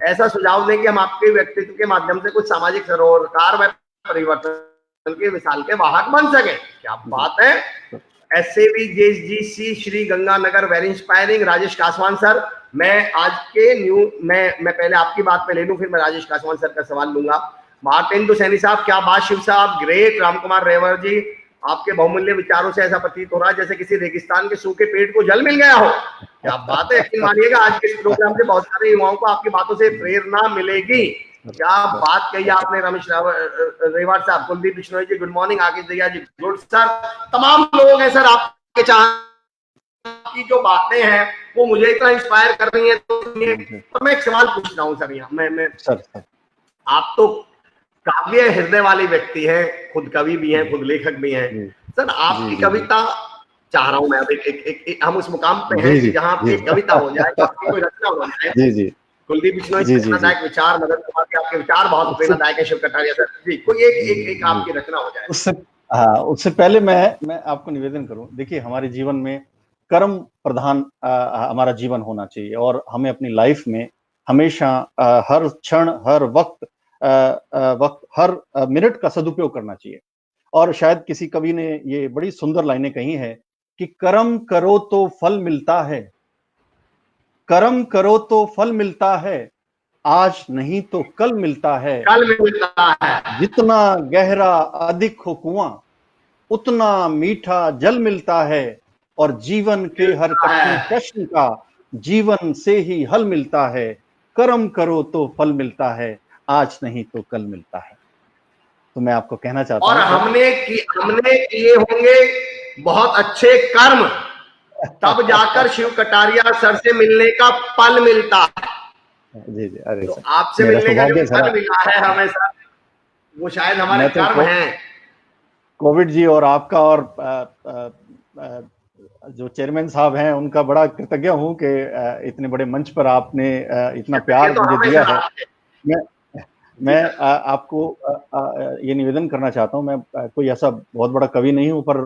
ऐसा सुझाव दें कि हम आपके व्यक्तित्व के माध्यम से कुछ सामाजिक सरोकार व परिवर्तन के मिसाल के वाहक बन सके। क्या बात है। SAV JGC Shri Ganganagar, very inspiring. Rajesh Kaswan sir, मैं आज के मैं पहले आपकी बात पे ले लूं, फिर मैं राजेश कासवान सर का सवाल लूंगा। मार्टिन सैनी साहब, क्या बात शिव साहब, ग्रेट। रामकुमार रेवर जी, आपके बहुमूल्य विचारों से ऐसा प्रतीत हो रहा है जैसे किसी रेगिस्तान के सूखे पेड़ को जल मिल गया हो। क्या बात है, यकीन मानिएगा आज के इस प्रोग्राम से बहुत सारे युवाओं को आपकी बातों से प्रेरणा मिलेगी। क्या बात कही आपने रमेश रेवाड़ साहब। कुलदीप बिश्नोई जी गुड मॉर्निंग। आगे दैया जी गुड सर। तमाम लोग हैं सर आपके की जो बातें हैं वो मुझे इतना इंस्पायर कर रही हैं। तो मैं एक सवाल पूछ रहा हूँ सर, यहाँ मैं सर, आप तो काव्य हृदय वाले व्यक्ति हैं, खुद कवि भी हैं, खुद लेखक भी हैं सर। आपकी कविता चाह रहा हूं मैं, अब हम उस मुकाम पे हैं जहां एक कविता हो जाए, आपकी कोई रचना हो जाए। जी जी। कुलदीप बिश्नोई जी, प्रेरणादायक विचार, मदन कुमार के आपके विचार बहुत प्रेरणादायक है। शिव कटारिया सर जी, कोई एक आपकी रचना हो जाए। उससे पहले मैं आपको निवेदन करूं, देखिए हमारे जीवन में कर्म प्रधान हमारा जीवन होना चाहिए और हमें अपनी लाइफ में हमेशा हर क्षण, हर वक्त हर मिनट का सदुपयोग करना चाहिए। और शायद किसी कवि ने ये बड़ी सुंदर लाइनें कही है कि कर्म करो तो फल मिलता है, कर्म करो तो फल मिलता है, आज नहीं तो कल मिलता है, कल मिलता है। जितना गहरा अधिक हो कुआं, उतना मीठा जल मिलता है, और जीवन के हर कठिन प्रश्न का जीवन से ही हल मिलता है। कर्म करो तो फल मिलता है, आज नहीं तो कल मिलता है। तो मैं आपको कहना चाहता हूं, और हमने किए होंगे बहुत अच्छे कर्म, तब जाकर शिव कटारिया सर से मिलने का पल मिलता है। जी जी। अरे तो आपसे मिलने का जो पल मिला है हमें सर, वो शायद हमारे कर्म हैं। कोविड जी और आपका और जो चेयरमैन साहब हैं उनका बड़ा कृतज्ञ हूं कि इतने बड़े मंच पर आपने इतना प्यार मुझे दिया है। मैं आपको ये निवेदन करना चाहता हूं, मैं कोई ऐसा बहुत बड़ा कवि नहीं हूं, पर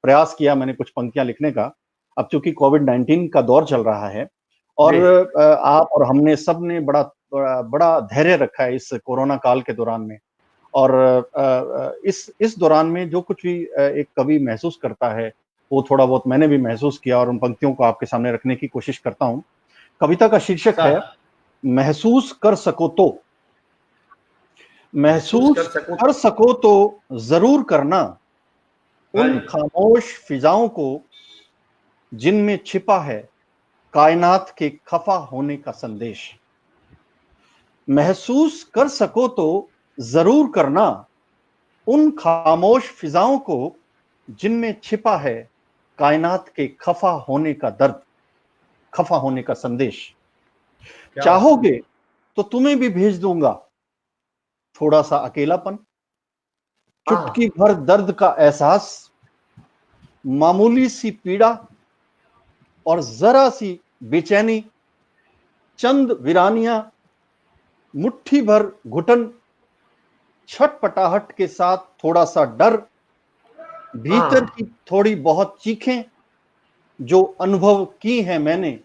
प्रयास किया मैंने कुछ पंक्तियां लिखने का। अब चूंकि कोविड-19 का दौर चल रहा है और जी। आप और हमने सब ने बड़ा बड़ा बड़ा धैर्य रखा है इस कोरोना काल के दौरान में। और इस दौरान में जो कुछ भी एक कवि महसूस करता है, वो थोड़ा बहुत मैंने भी महसूस किया और उन पंक्तियों को आपके सामने रखने की कोशिश करता हूँ। कविता का शीर्षक सर, है महसूस कर सको तो। महसूस कर महसूस सकूं कर तो। सको तो जरूर करना हाँ उन जी। खामोश फिजाओं को जिनमें छिपा है कायनात के खफा होने का संदेश। महसूस कर सको तो जरूर करना उन खामोश फिजाओं को जिनमें छिपा है कायनात के खफा होने का दर्द, खफा होने का संदेश। क्या बात है। चाहोगे तो तुम्हें भी भेज दूंगा थोड़ा सा अकेलापन, चुटकी हाँ। भर दर्द का एहसास, मामूली सी पीड़ा और जरा सी बेचैनी, चंद वीरानियां, मुट्ठी भर घुटन, छटपटाहट के साथ थोड़ा सा डर, भीतर हाँ। की थोड़ी बहुत चीखें जो अनुभव की हैं मैंने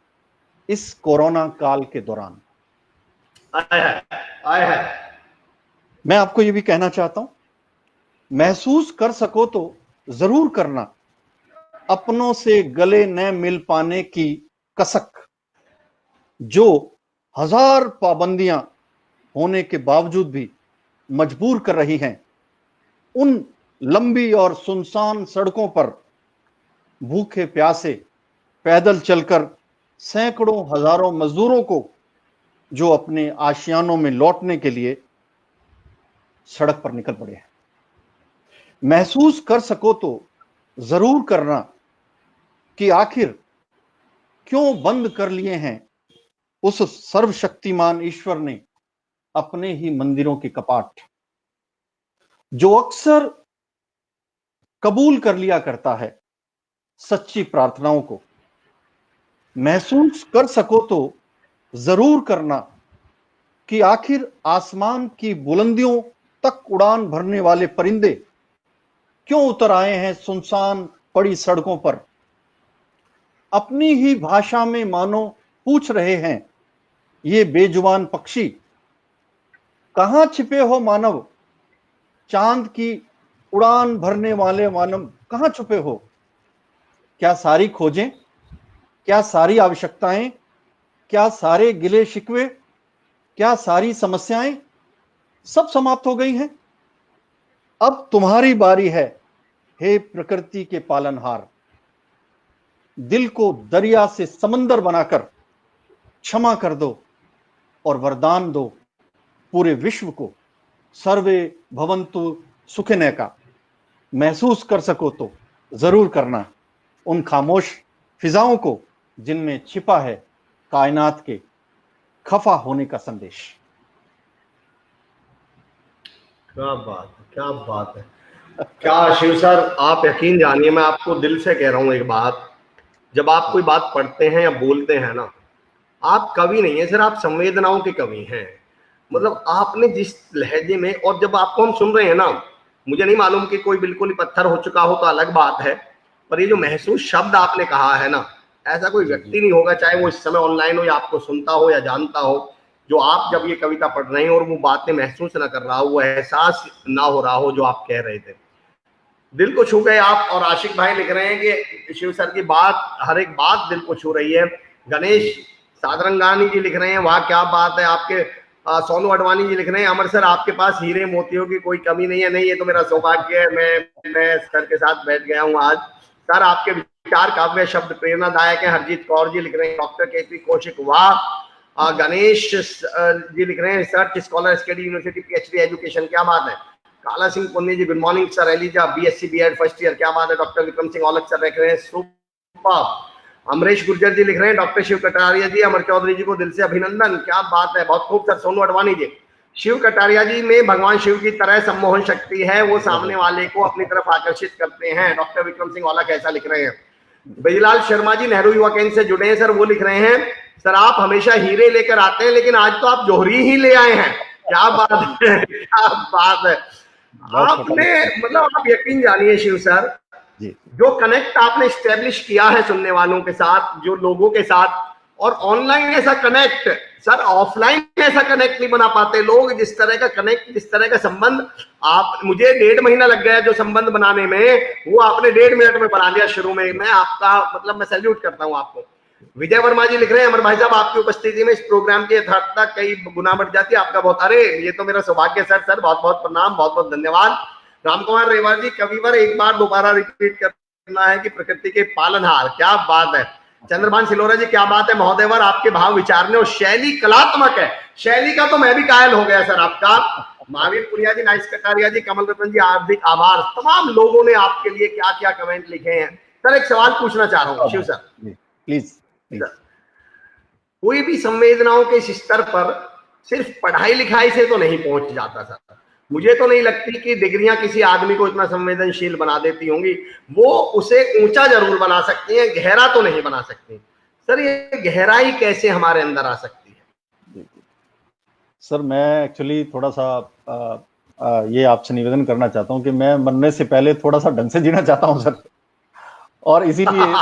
इस कोरोना काल के दौरान। आया है, आया है। मैं आपको ये भी कहना चाहता हूं, महसूस कर सको तो जरूर करना अपनों से गले न मिल पाने की कसक, जो हजार पाबंदियां होने के बावजूद भी मजबूर कर रही हैं उन लंबी और सुनसान सड़कों पर भूखे प्यासे पैदल चलकर सैकड़ों हजारों मजदूरों को जो अपने आशियानों में लौटने के लिए सड़क पर निकल पड़े हैं। महसूस कर सको तो जरूर करना कि आखिर क्यों बंद कर लिए हैं उस सर्वशक्तिमान ईश्वर ने अपने ही मंदिरों के कपाट, जो अक्सर कबूल कर लिया करता है सच्ची प्रार्थनाओं को। महसूस कर सको तो जरूर करना कि आखिर आसमान की बुलंदियों तक उड़ान भरने वाले परिंदे क्यों उतर आए हैं सुनसान पड़ी सड़कों पर, अपनी ही भाषा में मानो पूछ रहे हैं ये बेजुबान पक्षी, कहां छिपे हो मानव, चांद की उड़ान भरने वाले मानव कहां छुपे हो। क्या सारी खोजें, क्या सारी आवश्यकताएं, क्या सारे गिले शिकवे, क्या सारी समस्याएं सब समाप्त हो गई हैं। अब तुम्हारी बारी है हे प्रकृति के पालनहार, दिल को दरिया से समंदर बनाकर क्षमा कर दो और वरदान दो पूरे विश्व को सर्वे भवन्तु सुखिनः का। महसूस कर सको तो जरूर करना उन खामोश फिजाओं को जिनमें छिपा है कायनात के खफा होने का संदेश। क्या बात है, क्या बात है। क्या शिव सर, आप यकीन जानिए, मैं आपको दिल से कह रहा हूं एक बात। जब आप कोई बात पढ़ते हैं या बोलते हैं ना, आप कवि नहीं है सर, आप संवेदनाओं के कवि हैं। मतलब आपने जिस लहजे में, और जब आपको हम सुन रहे हैं ना, मुझे नहीं मालूम कि कोई बिल्कुल ही पत्थर हो चुका हो तो अलग बात है, पर ये जो महसूस शब्द आपने कहा है ना, ऐसा कोई जी जी व्यक्ति नहीं होगा, चाहे वो इस समय ऑनलाइन हो या आपको सुनता हो या जानता हो, जो आप जब ये कविता पढ़ रहे हैं और वो बातें महसूस ना कर रहा हो, वो एहसास ना हो रहा हो जो आप कह रहे थे, दिल को छू गए आप। और आशिक भाई लिख रहे हैं कि शिव सर की बात, हर एक बात दिल को छू रही है। गणेश सादरंगानी जी लिख रहे हैं, वाह क्या बात है आपके। सोनू अडवाणी जी लिख रहे हैं, अमर सर आपके पास हीरे मोतियों की कोई कमी नहीं है। नहीं, ये तो मेरा सौभाग्य है, मैं सर के साथ बैठ गया हूँ आज। सर आपके विचार काव्य शब्द प्रेरणादायक है। हरजीत कौर जी लिख रहे हैं, डॉक्टर केपी कौशिक वाह। गणेश जी लिख रहे हैं, research scholar study university PhD education, क्या बात है। Kala Singh Punni ji, good morning sir. Eliza BSc BEd first year, क्या बात है। डॉक्टर विक्रम सिंह औलख सर लिख रहे हैं, सुपर। अमरीश गुर्जर जी लिख रहे हैं, डॉक्टर शिव कटारिया जी, अमर चौधरी जी को दिल से अभिनंदन, क्या बात है, बहुत खूब सर। सोनू अडवाणी जी, शिव कटारिया जी में भगवान शिव की तरह सम्मोहन शक्ति है, वो सामने वाले को अपनी तरफ आकर्षित करते हैं। डॉक्टर विक्रम सिंह औलख ऐसा लिख रहे हैं। बिजलाल शर्मा जी नेहरू युवा केंद्र से जुड़े हैं सर, वो लिख रहे हैं, सर आप हमेशा हीरे लेकर आते हैं लेकिन आज तो आप जोहरी ही ले आए हैं, क्या बात है, क्या बात है। आपने मतलब आप यकीन जानिए शिव सर, जी जो कनेक्ट आपने स्टेब्लिश किया है सुनने वालों के साथ, जो लोगों के साथ, और ऑनलाइन ऐसा कनेक्ट, सर ऑफलाइन ऐसा कनेक्ट नहीं बना पाते लोग, जिस तरह का कनेक्ट, जिस तरह का संबंध आप, मुझे 1.5 महीना लग गया जो संबंध बनाने में, वो आपने 1.5 मिनट में बना लिया शुरू में। मैं आपका मतलब मैं सैल्यूट करता हूं आपको। विजय वर्मा जी लिख रहे हैं, अमर भाई साहब आपकी उपस्थिति में इस प्रोग्राम की यथार्थता कई गुना बढ़ जाती है, आपका बहुत, अरे ये तो मेरा सौभाग्य सर, सर बहुत बहुत प्रणाम, बहुत बहुत धन्यवाद। राम कुमार रेवार जी, कविवर एक बार दोबारा रिपीट करना है कि प्रकृति के पालनहार, क्या बात है। चंद्रभान सिलोरा जी, क्या बात है महोदयवर, आपके भाव विचारने और शैली कलात्मक है। शैली का तो मैं भी कायल हो गया सर आपका। महावीर पुनिया जी, नाइस कटारिया जी, कमल रतन जी, हार्दिक आभार। तमाम लोगों ने आपके लिए क्या क्या कमेंट लिखे हैं। सर एक सवाल पूछना चाह रहा हूँ शिव सर, प्लीज। कोई भी संवेदनाओं के इस स्तर पर सिर्फ पढ़ाई लिखाई से तो नहीं पहुंच जाता सर। मुझे तो नहीं लगती कि डिग्रियां किसी आदमी को इतना संवेदनशील बना देती होंगी। वो उसे ऊंचा जरूर बना सकती हैं, गहरा तो नहीं बना सकती। सर ये गहराई कैसे हमारे अंदर आ सकती है? सर मैं एक्चुअली थोड़ा सा ये आपसे निवेदन करना चाहता हूं कि मैं मरने से पहले थोड़ा सा ढंग से जीना चाहता हूं सर, और इसीलिए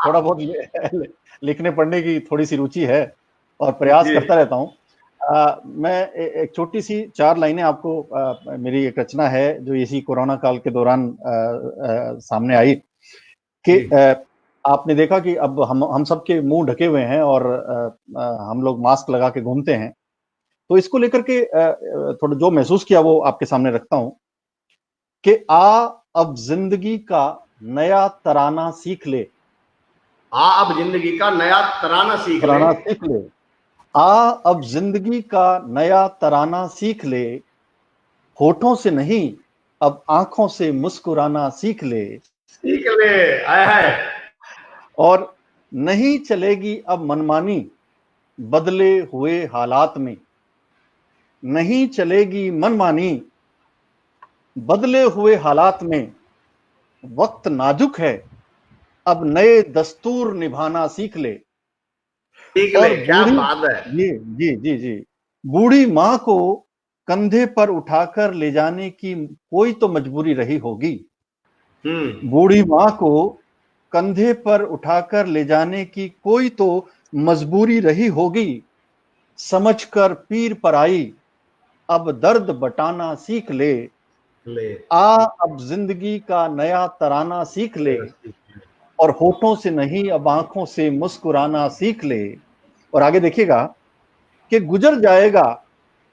थोड़ा बहुत लिखने पढ़ने की थोड़ी सी रुचि है और प्रयास करता रहता हूं। मैं एक छोटी सी 4 लाइनें आपको, मेरी एक रचना है जो इसी कोरोना काल के दौरान सामने आई कि आपने देखा कि अब हम सबके मुंह ढके हुए हैं और हम लोग मास्क लगा के घूमते हैं, तो इसको लेकर के थोड़ा जो महसूस किया वो आपके सामने रखता हूं कि अब जिंदगी का नया तराना सीख ले। अब जिंदगी का नया तराना सीख ले। अब जिंदगी का नया तराना सीख ले, होठों से नहीं अब आंखों से मुस्कुराना सीख ले। आया है। और नहीं चलेगी अब मनमानी बदले हुए हालात में, नहीं चलेगी मनमानी बदले हुए हालात में, वक्त नाजुक है अब नए दस्तूर निभाना सीख ले। और क्या बात है। जी, बूढ़ी माँ को कंधे पर उठाकर ले जाने की कोई तो मजबूरी रही होगी। बूढ़ी माँ को कंधे पर उठाकर ले जाने की कोई तो मजबूरी रही होगी। समझकर पीर पर आई अब दर्द बटाना सीख ले। अब जिंदगी का नया तराना सीख ले, और होठों से नहीं अब आंखों से मुस्कुराना सीख ले। और आगे देखिएगा कि गुजर जाएगा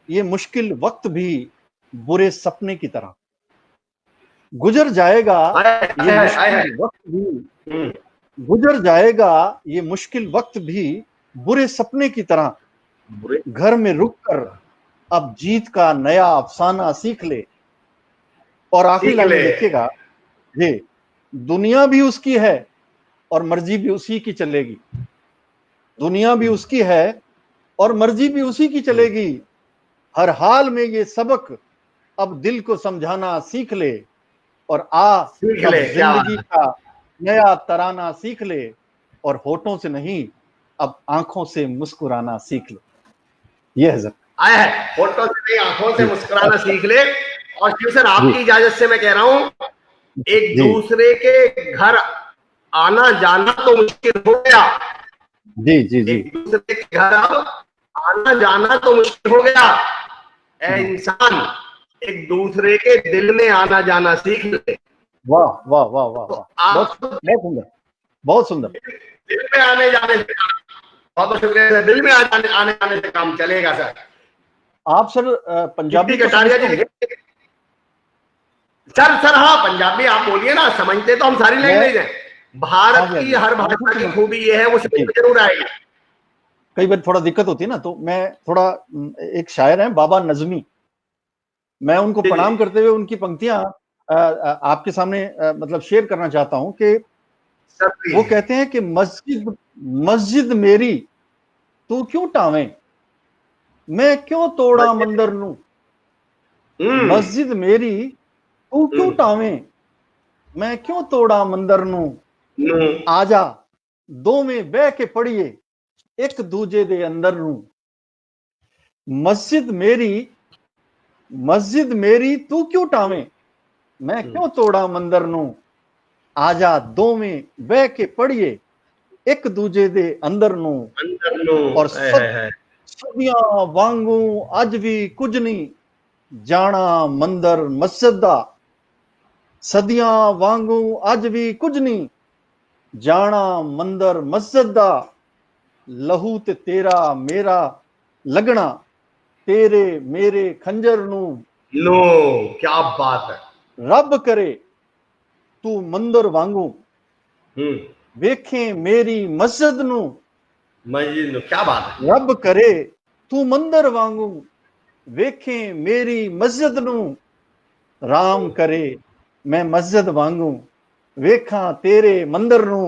ये मुश्किल वक्त भी बुरे सपने की तरह। गुजर जाएगा ये मुश्किल वक्त भी, गुजर जाएगा ये मुश्किल वक्त भी बुरे सपने की तरह। घर में रुककर अब जीत का नया अफसाना सीख ले। और आखिरी लाइन देखिएगा, ये दुनिया भी उसकी है और मर्जी भी उसी की चलेगी। दुनिया भी उसकी है और मर्जी भी उसी की चलेगी। हर हाल में ये सबक अब दिल को समझाना सीख ले। और अब जिंदगी का नया तराना सीख ले, और होठों से नहीं अब आंखों से मुस्कुराना सीख ले। ये है सर। आया है, होठों से नहीं आंखों से मुस्कुराना सीख ले। और शिव सर आपकी इजाजत से मैं कह रहा हूं, एक दूसरे के घर आना जाना तो मुश्किल हो गया। जी जी जी। एक दूसरे के घर आना जाना तो मुश्किल हो गया। ऐ इंसान एक दूसरे के दिल में आना जाना सीख ले। वाह वाह वाह वाह वाह, बहुत सुंदर, बहुत सुंदर। दिल में आने जाने से, बहुत शुक्रिया। दिल में आने जाने से काम चलेगा सर। आप सर पंजाबी कटारिया जी लिखे सर हाँ पंजाबी आप बोलिए ना, समझते तो हम सारी लैंग्वेज हैं। भारत की हर भाषा की खूबी ये है, वो समझ में जरूर आएगी। कई बार थोड़ा दिक्कत होती है ना, तो मैं थोड़ा, एक शायर हैं बाबा नजमी, मैं उनको प्रणाम करते हुए उनकी पंक्तियां आपके सामने मतलब शेयर करना चाहता हूं कि वो कहते हैं कि मस्जिद मेरी तू क्यों टावे, मैं क्यों तोड़ा मंदिर नू। मस्जिद मेरी तू क्यों टावे, मैं क्यों तोड़ा मंदिर नू। आजा दोवें बह के पढ़िए एक दूजे दे अंदर नू। मस्जिद मेरी तू क्यों टावे, मैं क्यों तोड़ा मंदिर नू। आजा दोवें बह के पढ़िए एक दूजे दे अंदर नू और सदियां वांगू अज भी कुछ नहीं जाना मंदिर मस्जिद दा, सदियां वांगू अज भी कुछ नहीं जाना मंदिर मस्जिद दा, लहू ते तेरा मेरा लगना तेरे मेरे खंजर नू। लो क्या बात है। रब करे तू मंदिर वांगू वेखे मेरी मस्जिद नू। मस्जिद नो, क्या बात है। रब करे तू मंदिर वांगू वेखे मेरी मस्जिद नू। राम करे मैं मस्जिद वांगू वेखा तेरे मंदिर नू।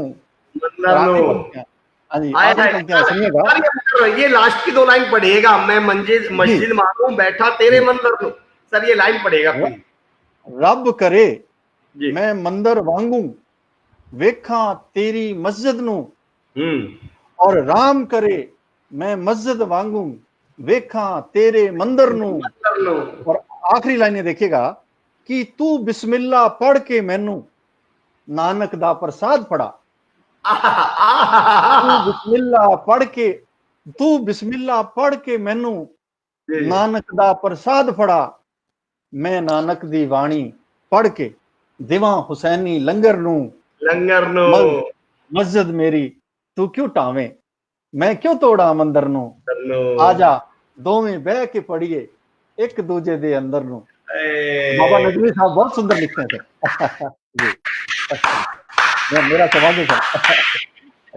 और आखिरी पंक्तियां, हाँ जी, आखिरी पंक्तियां सुनिएगा। ये लास्ट की 2 लाइन पढ़िएगा, मैं मस्जिद मांगू बैठा तेरे मंदिर नू। सर ये लाइन पढ़ेगा प्लीज। रब करे मैं मंदिर वांगू वेखा तेरी मस्जिद नू। और राम करे मैं मस्जिद वांगू वेखा तेरे मंदिर नू। और आखिरी लाइनें देखिएगा कि तू बिस्मिल्लाह पढ़ के मैनू नानक दा प्रसाद फड़ा। तू बिस्मिल्लाह पढ़ के मैनू नानक दा प्रसाद फड़ा। मैं नानक दी वाणी पढ़ के दिवा हुसैनी लंगर नू। मस्जिद मेरी तू क्यों टावे मैं क्यों तोड़ा मंदिर नू। आजा दोवें बह के पढ़िए एक दूजे दे अंदर नू। बाबा नदवी साहब बहुत सुंदर लिखते हैं सर। मेरा सवाल है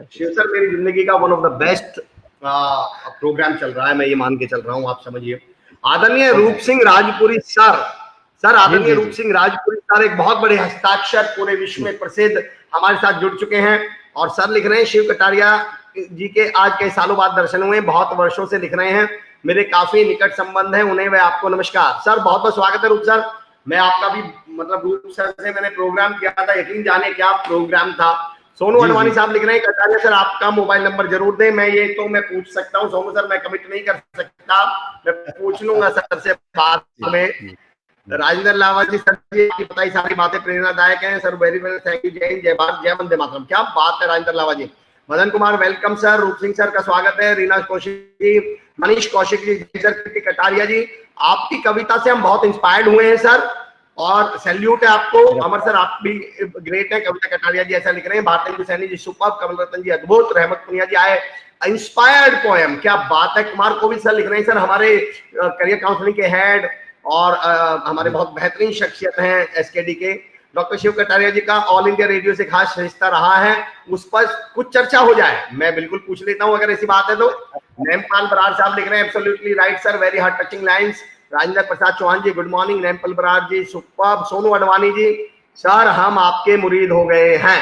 शिव सर, मेरी जिंदगी का one of the best programme चल रहा है, मैं ये मान के चल रहा हूँ, आप समझिए। आदरणीय रूप सिंह राजपुरी सर आदरणीय रूप सिंह राजपुरी सर एक बहुत बड़े हस्ताक्षर पूरे विश्व में प्रसिद्ध हमारे साथ जुड़ चुके हैं। और सर लिख रहे हैं, शिव कटारिया जी के आज कई सालों बाद दर्शन हुए, बहुत वर्षों से लिख रहे हैं, मेरे काफी निकट संबंध है उन्हें, वह आपको नमस्कार। सर बहुत बहुत स्वागत है रूप सर। मैं आपका भी मतलब रूप सर से मैंने प्रोग्राम किया था, यकीन जाने क्या प्रोग्राम था। सोनू अडवाणी साहब लिख रहे हैं, कटारिया सर आपका मोबाइल नंबर जरूर दें। मैं ये तो मैं पूछ सकता हूँ सोनू सर, मैं कमिट नहीं कर सकता, मैं पूछ लूंगा सर से बाद में। राजेंद्र लावा जी, सर जी आपकी बताई सारी बातें प्रेरणादायक हैं sir, very well, thank you, जय हिंद, जय भारत, जय वंदे मातरम। क्या बात है राजेंद्र लावा जी। मदन कुमार वेलकम सर, रूप सिंह सर का स्वागत है, रीना कौशिक जी, मनीष कौशिक जी, सर कटारिया जी आपकी कविता से हम बहुत इंस्पायर्ड हुए हैं सर, और सैल्यूट है आपको। अमर सर आप भी ग्रेट है, कविता कटारिया जी ऐसा लिख रहे हैं। भारतेंदु सैनी जी सुपर, कमल रतन जी अद्भुत, रहमत पुनिया जी आए इंस्पायर्ड पोएम, क्या बात है। कुमार कोविद सर लिख रहे हैं, सर हमारे करियर काउंसलिंग के हेड और हमारे बहुत बेहतरीन शख्सियत हैं एसकेडी के। डॉक्टर शिव कटारिया जी का ऑल इंडिया रेडियो से खास रिश्ता रहा है, उस पर कुछ चर्चा हो जाए, मैं बिल्कुल पूछ लेता हूं अगर ऐसी बात है तो। नेमपाल बरार साहब लिख रहे हैं, absolutely right sir, very heart touching lines. Rajendra Prasad Chauhan ji good morning, Nempal Brar ji superb. Sonu Advani ji, sir हम आपके मुरीद हो गए हैं।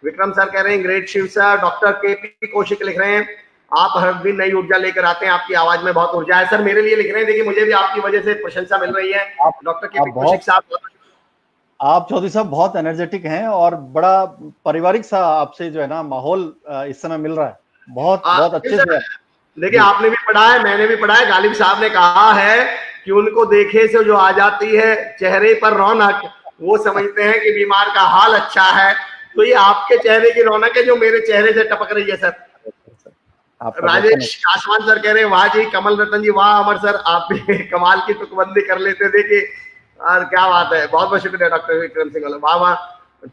विक्रम सर कह रहे हैं great Shiv sir. Doctor KP Kaushik लिख रहे हैं, आप हर दिन नई ऊर्जा लेकर आते हैं, आपकी आवाज में बहुत ऊर्जा है। सर मेरे लिए लिख रहे हैं, देखिए मुझे भी आपकी वजह से प्रशंसा मिल रही है। डॉक्टर केपी कौशिक साहब, आप चौधरी साहब बहुत एनर्जेटिक हैं और बड़ा पारिवारिक सा आपसे जो है ना माहौल इस समय मिल रहा है, बहुत अच्छे से। देखिए आपने भी पढ़ा है, मैंने भी पढ़ा है, गालिब साहब ने कहा है कि उनको देखे से जो आ जाती है चेहरे पर रौनक, वो समझते हैं कि बीमार का हाल अच्छा है। तो ये आपके चेहरे की रौनक है जो मेरे चेहरे से टपक रही है सर। राजेश आसवान सर कह रहे हैं वाह जी, कमल रतन जी वाह, अमर सर आप भी कमाल की तुकबंदी कर लेते, देखिए और क्या बात है, बहुत बहुत शुक्रिया डॉक्टर विक्रम सिंह, वाह वाह।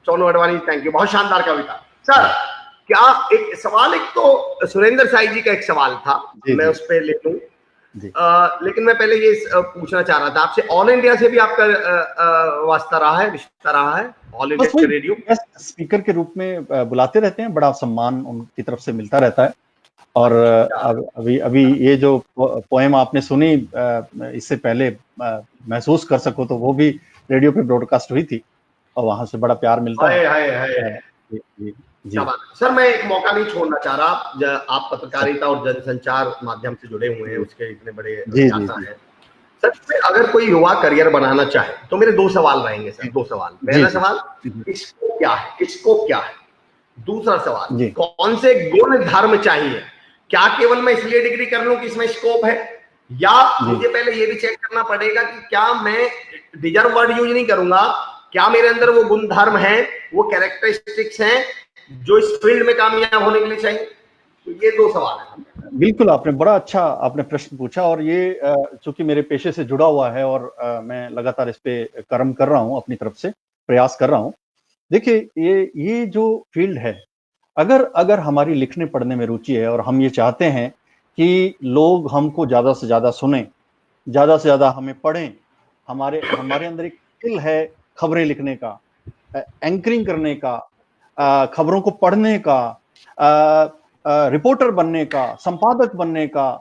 सोनू अडवाणी थैंक यू, बहुत शानदार कविता। सर क्या एक सवाल, एक तो सुरेंद्र साई जी का एक सवाल था, मैं उस पर ले लूं, लेकिन मैं पहले ये पूछना चाह रहा था आपसे, ऑल इंडिया से भी आपका वास्ता रहा है, रिश्ता रहा है? ऑल इंडिया रेडियो स्पीकर के रूप में बुलाते रहते हैं, बड़ा सम्मान उनकी तरफ से मिलता रहता है। और अभी ये जो पोएम आपने सुनी, इससे पहले महसूस कर सको तो वो भी रेडियो पे ब्रॉडकास्ट हुई थी और वहां से बड़ा प्यार मिलता है। जी सर, मैं एक मौका नहीं छोड़ना चाह रहा, आप पत्रकारिता और जनसंचार माध्यम से जुड़े हुए हैं, उसके इतने बड़े ज्ञाता हैं सर। अगर कोई युवा करियर बनाना चाहे तो मेरे 2 सवाल रहेंगे सर, 2 सवाल। पहला सवाल, इसको क्या है, किसको क्या है? दूसरा सवाल, कौन से गुण धर्म चाहिए? क्या केवल मैं इसलिए डिग्री कर लूं कि इसमें स्कोप है, या मुझे पहले ये भी चेक करना पड़ेगा कि क्या मैं डिजर्व वर्ड यूज नहीं करूंगा, क्या मेरे अंदर वो गुण धर्म है, वो कैरेक्टरिस्टिक्स हैं, जो इस फील्ड में कामयाब होने के लिए चाहिए? तो ये दो सवाल है। बिल्कुल, आपने बड़ा अच्छा आपने प्रश्न पूछा, और ये चूंकि मेरे पेशे से जुड़ा हुआ है और मैं लगातार इस पे कर्म कर रहा हूँ, अपनी तरफ से प्रयास कर रहा हूँ। देखिए, ये जो फील्ड है, अगर अगर हमारी लिखने पढ़ने में रुचि है और हम ये चाहते हैं कि लोग हमको ज्यादा से ज्यादा सुने, ज्यादा से ज्यादा हमें पढ़ें, हमारे हमारे अंदर एक स्किल है खबरें लिखने का, एंकरिंग करने का, खबरों को पढ़ने का, रिपोर्टर बनने का, संपादक बनने का,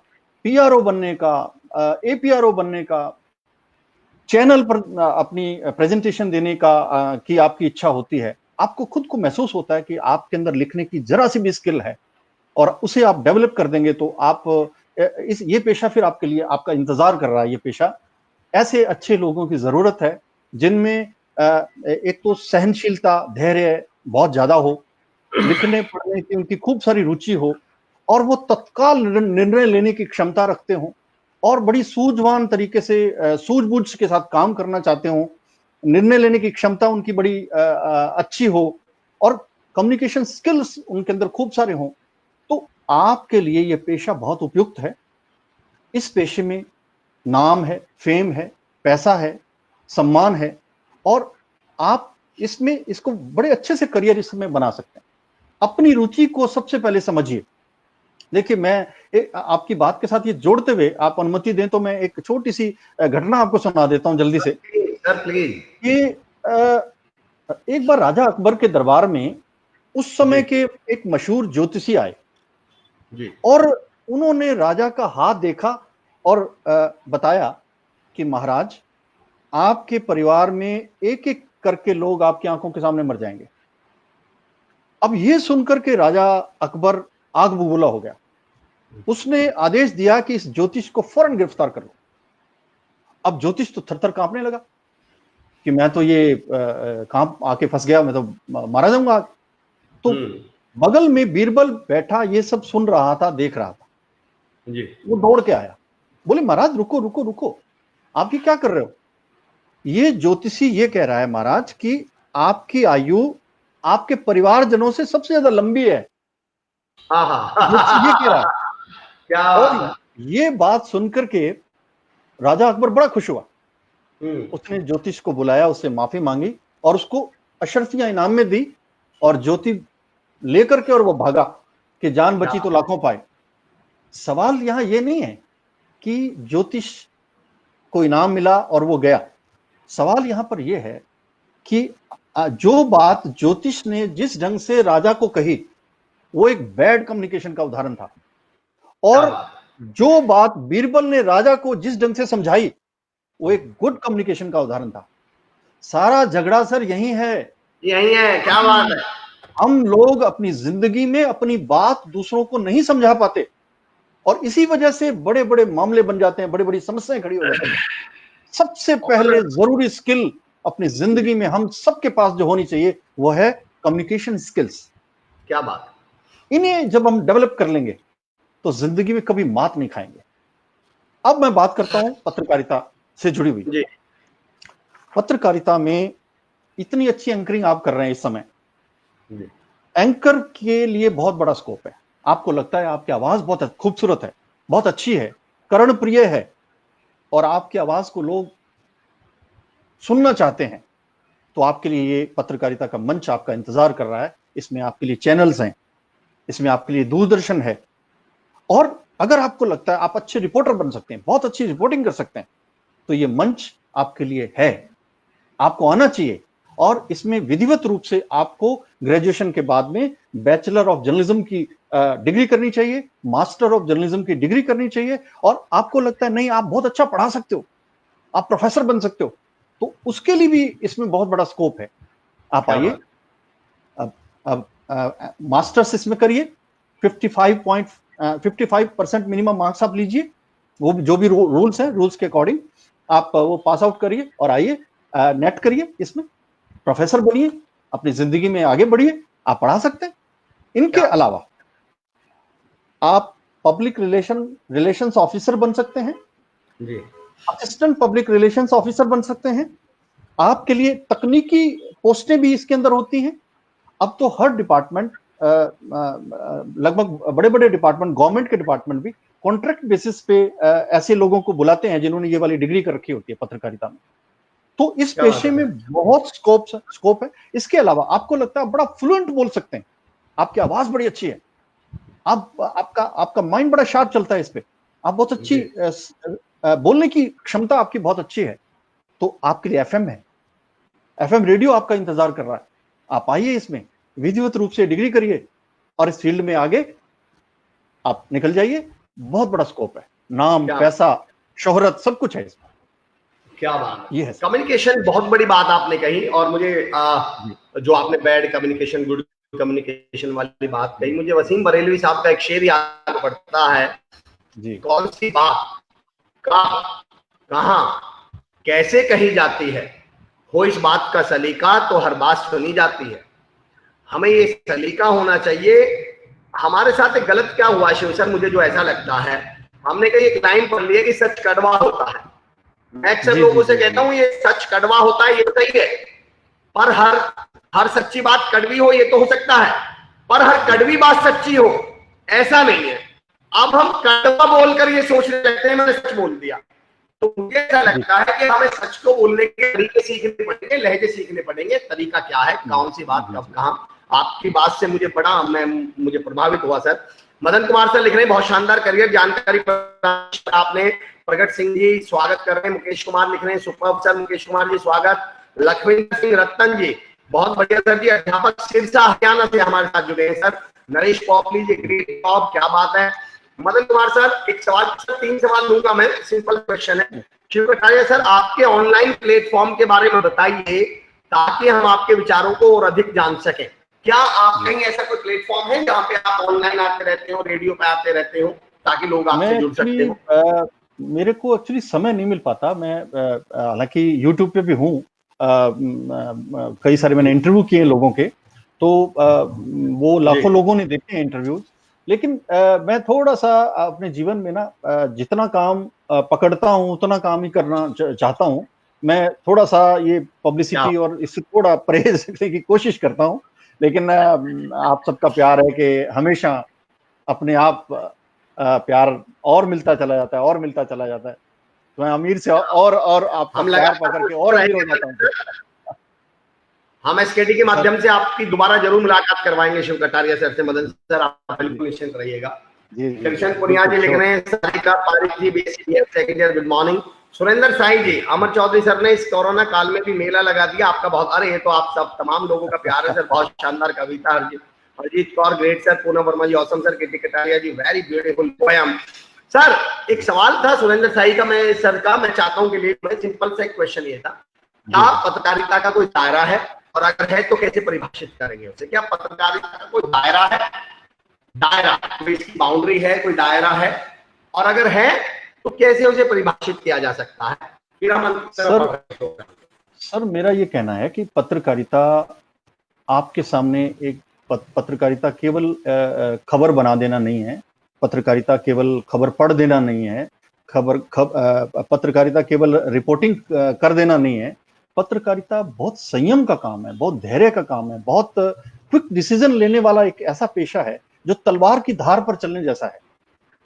पीआरओ बनने का, एपीआरओ बनने का, चैनल पर अपनी प्रेजेंटेशन देने का की आपकी इच्छा होती है, आपको खुद को महसूस होता है कि आपके अंदर लिखने की जरा सी भी स्किल है और उसे आप डेवलप कर देंगे तो आप ये पेशा फिर आपके लिए आपका इंतजार कर रहा है। ये पेशा ऐसे अच्छे लोगों की जरूरत है जिनमें एक तो सहनशीलता, धैर्य बहुत ज्यादा हो, लिखने पढ़ने की उनकी खूब सारी रुचि हो, और वो तत्काल निर्णय लेने की क्षमता रखते हो और बड़ी सूझवान तरीके से सूझबूझ के साथ काम करना चाहते हो, निर्णय लेने की क्षमता उनकी बड़ी अच्छी हो और कम्युनिकेशन स्किल्स उनके अंदर खूब सारे हों, तो आपके लिए यह पेशा बहुत उपयुक्त है। इस पेशे में नाम है, फेम है, पैसा है, सम्मान है, और आप इसमें इसको बड़े अच्छे से करियर इसमें बना सकते हैं। अपनी रुचि को सबसे पहले समझिए। देखिए, मैं आपकी बात के साथ ये जोड़ते हुए, आप अनुमति दें तो मैं एक छोटी सी घटना आपको सुना देता हूं जल्दी से। Sir please. ये एक बार राजा अकबर के दरबार में उस समय के एक मशहूर ज्योतिषी आए जी। और उन्होंने राजा का हाथ देखा और बताया कि महाराज, आपके परिवार में एक एक करके लोग आपकी आंखों के सामने मर जाएंगे। अब यह सुनकर के राजा अकबर आग बबूला हो गया। उसने आदेश दिया कि इस ज्योतिष को फौरन गिरफ्तार कर लो। अब ज्योतिष तो थर-थर कांपने लगा कि मैं तो ये कहां आके फंस गया, मैं तो मारा जाऊंगा। तो बगल में बीरबल बैठा ये सब सुन रहा था, देख रहा था जी। वो दौड़ के आया, बोले महाराज रुको रुको रुको, आप ये क्या कर रहे हो? ये ज्योतिषी ये कह रहा है महाराज कि आपकी आयु आपके परिवारजनों से सबसे ज्यादा लंबी है। ये कह रहा है। क्या और ये बात सुनकर के राजा अकबर बड़ा खुश हुआ। उसने ज्योतिष को बुलाया, उससे माफी मांगी और उसको अशर्फियां इनाम में दी और ज्योति लेकर के और वो भागा कि जान बची तो लाखों पाए। सवाल यहां ये नहीं है कि ज्योतिष को इनाम मिला और वो गया। सवाल यहां पर यह है कि जो बात ज्योतिष ने जिस ढंग से राजा को कही वो एक बैड कम्युनिकेशन का उदाहरण था, और जो बात बीरबल ने राजा को जिस ढंग से समझाई वो एक गुड कम्युनिकेशन का उदाहरण था। सारा झगड़ा सर यही है। क्या बात है। हम लोग अपनी जिंदगी में अपनी बात दूसरों को नहीं समझा पाते और इसी वजह से बड़े बड़े मामले बन जाते हैं, बड़ी बड़ी समस्याएं खड़ी हो जाती हैं। सबसे पहले जरूरी स्किल अपनी जिंदगी में हम सबके पास जो होनी चाहिए वो है कम्युनिकेशन स्किल्स। क्या बात। इन्हें जब हम डेवलप कर लेंगे तो जिंदगी में कभी मात नहीं खाएंगे। अब मैं बात करता हूं पत्रकारिता से जुड़ी हुई। जी। पत्रकारिता में इतनी अच्छी एंकरिंग आप कर रहे हैं इस समय, एंकर के लिए बहुत बड़ा स्कोप है। आपको लगता है आपकी आवाज बहुत खूबसूरत है, बहुत अच्छी है, कर्णप्रिय है और आपकी आवाज को लोग सुनना चाहते हैं, तो आपके लिए ये पत्रकारिता का मंच आपका इंतजार कर रहा है। इसमें आपके लिए चैनल्स हैं, इसमें आपके लिए दूरदर्शन है, और अगर आपको लगता है आप अच्छे रिपोर्टर बन सकते हैं, बहुत अच्छी रिपोर्टिंग कर सकते हैं, तो ये मंच आपके लिए है। आपको आना चाहिए और इसमें विधिवत रूप से आपको ग्रेजुएशन के बाद में बैचलर ऑफ जर्नलिज्म की डिग्री करनी चाहिए, मास्टर ऑफ जर्नलिज्म की डिग्री करनी चाहिए, और आपको लगता है नहीं आप बहुत अच्छा पढ़ा सकते हो, आप प्रोफेसर बन सकते हो, तो उसके लिए भी इसमें बहुत बड़ा स्कोप है। आप आइए, अब मास्टर्स इसमें करिए, 55% मिनिमम मार्क्स आप लीजिए, वो जो भी रूल्स हैं, रूल्स के अकॉर्डिंग आप वो पास आउट करिए और आइए, नेट करिए, इसमें प्रोफेसर बनिए, अपनी जिंदगी में आगे बढ़िए, आप पढ़ा सकते हैं। इनके अलावा आप पब्लिक रिलेशंस ऑफिसर बन सकते हैं जी, असिस्टेंट पब्लिक रिलेशंस ऑफिसर बन सकते हैं। आपके लिए तकनीकी पोस्टें भी इसके अंदर होती हैं। अब तो हर डिपार्टमेंट, लगभग बड़े बड़े डिपार्टमेंट, गवर्नमेंट के डिपार्टमेंट भी कॉन्ट्रैक्ट बेसिस पे ऐसे लोगों को बुलाते हैं जिन्होंने ये वाली डिग्री कर रखी होती है पत्रकारिता में। तो इस क्या बात पेशे है में सर। बहुत स्कोप है। इसके अलावा आपको लगता है आप बड़ा फ्लुएंट बोल सकते हैं, आपकी आवाज बड़ी अच्छी है, आपका माइंड बड़ा शार्प चलता है इस पे, आप बहुत अच्छी जी बोलने की क्षमता आपकी बहुत अच्छी है, तो आपके लिए एफएम है, एफएम रेडियो आपका इंतजार कर रहा है। आप आइए, इसमें विधिवत रूप से डिग्री करिए और इस फील्ड में आगे आप निकल जाइए। बहुत बड़ा स्कोप है, नाम, क्या पैसा, शोहरत, सब कुछ है इसमें। क्या बात ये है। है सर। कम्युनिकेशन बहुत बड़ी बात आपने कही, और मुझे जी जो आपने बैड कम्युनिकेशन गुड कम्युनिकेशन वाली बात कही, मुझे वसीम बरेलवी साहब का एक शेर याद पड़ता है, जी कौन सी बात कब कहां कैसे कही जाती है, हो इस बात का सलीका तो हर बात सुनी जाती है। हमें ये सलीका होना चाहिए। हमारे साथ एक गलत क्या हुआ शिव सर, मुझे जो ऐसा लगता है, हमने कहीं एक लाइन पढ़ ली है कि सच कड़वा होता है। मैं अक्सर जी लोगों जी से जी कहता जी हूं ये सच कड़वा होता है, ये सही है, पर हर हर सच्ची बात कड़वी हो ये तो हो सकता है, पर हर जी कड़वी बात सच्ची हो ऐसा नहीं है। अब हम कड़वा बोलकर ये सोचने लगते हैं मैंने सच बोल दिया। तो मुझे ऐसा जी लगता है कि हमें सच को बोलने के तरीके सीखने पड़ेंगे, लहजे सीखने पड़ेंगे, तरीका क्या है, जी कौन सी बात जी कब जी कहां। आपकी बात से मुझे प्रभावित हुआ सर। मदन कुमार सर लिख रहे हैं बहुत शानदार करियर जानकारी आपने। प्रगट सिंह जी स्वागत कर रहे हैं। मुकेश कुमार लिख रहे हैं सुपर्ब सर, मुकेश कुमार जी स्वागत। लखविंदर सिंह रतन जी बहुत बढ़िया सर जी। अध्यापक सिरसा हरियाणा से हमारे साथ जुड़े हैं सर। नरेश पॉपली जी ग्रेट टॉप, क्या बात है। मदन कुमार सर एक सवाल, सर 3 सवाल लूंगा मैं, सिंपल क्वेश्चन है। शिव कटारिया सर आपके ऑनलाइन प्लेटफॉर्म के बारे में बताइए ताकि हम आपके विचारों को और अधिक जान सकें। क्या आप जी। कहीं ऐसा कोई प्लेटफॉर्म है जहाँ पे आप ऑनलाइन आते रहते हो, रेडियो पे आते रहते हो, ताकि लोग मैं आपसे जुड़ सकते एक्चुअली हो? मेरे को एक्चुअली समय नहीं मिल पाता। मैं हालांकि यूट्यूब पे भी हूँ, कई सारे मैंने जी इंटरव्यू किए लोगों के, तो वो जी लाखों लोगों ने देखे हैं इंटरव्यूज। लेकिन मैं थोड़ा सा अपने जीवन में ना जितना काम पकड़ता हूँ उतना काम ही करना चाहता हूँ। मैं थोड़ा सा ये क्या पब्लिसिटी और इससे थोड़ा परहेज रखने की कोशिश करता हूँ। लेकिन आप सबका प्यार है कि हमेशा अपने आप प्यार और मिलता चला जाता है और मिलता चला जाता है। तो मैं अमीर से और आपका हम प्यार लगातार पकड़ के कोशिश और अमीर हो रहेंगे जाता हूँ फिर। सर। हम एसकेटी के सर माध्यम से आपकी दोबारा जरूर मुलाकात करवाएंगे शिव कटारिया सर से। मदन सर आप जी बिल्कुल निश्चिंत रहिएगा। जी जी कृष्ण पुनिया बिल्कुल जी लिख श्योर। रहे हैं Sarika Pareek ji BCS second year, good morning. Surendra Sai ji, Amar Chaudhary sir ने इस कोरोना काल में भी मेला लगा दिया आपका बहुत, अरे ये तो आप सब तमाम लोगों का प्यार है सर, बहुत शानदार कविता। हरजीत कौर ग्रेट सर, पूनम वर्मा जी ऑसम सर, कीर्ति कटारिया जी वेरी ब्यूटीफुल पोयम। सर एक सवाल था सुरेंद्र साई का, मैं सर का मैं चाहता हूं कि लिए मैं सिंपल सा एक क्वेश्चन ये था, जी क्या जी पत्रकारिता का कोई दायरा है, और अगर है तो कैसे परिभाषित करेंगे उसे? क्या पत्रकारिता का कोई दायरा है, दायरा कोई इसकी बाउंड्री है, कोई दायरा है, और अगर है तो कैसे उसे परिभाषित किया जा सकता है? फिर हम सर सर मेरा ये कहना है कि पत्रकारिता आपके सामने एक पत्रकारिता केवल खबर बना देना नहीं है, पत्रकारिता केवल खबर पढ़ देना नहीं है, पत्रकारिता केवल रिपोर्टिंग कर देना नहीं है। पत्रकारिता बहुत संयम का काम है, बहुत धैर्य का काम है, बहुत क्विक डिसीजन लेने वाला एक ऐसा पेशा है जो तलवार की धार पर चलने जैसा है।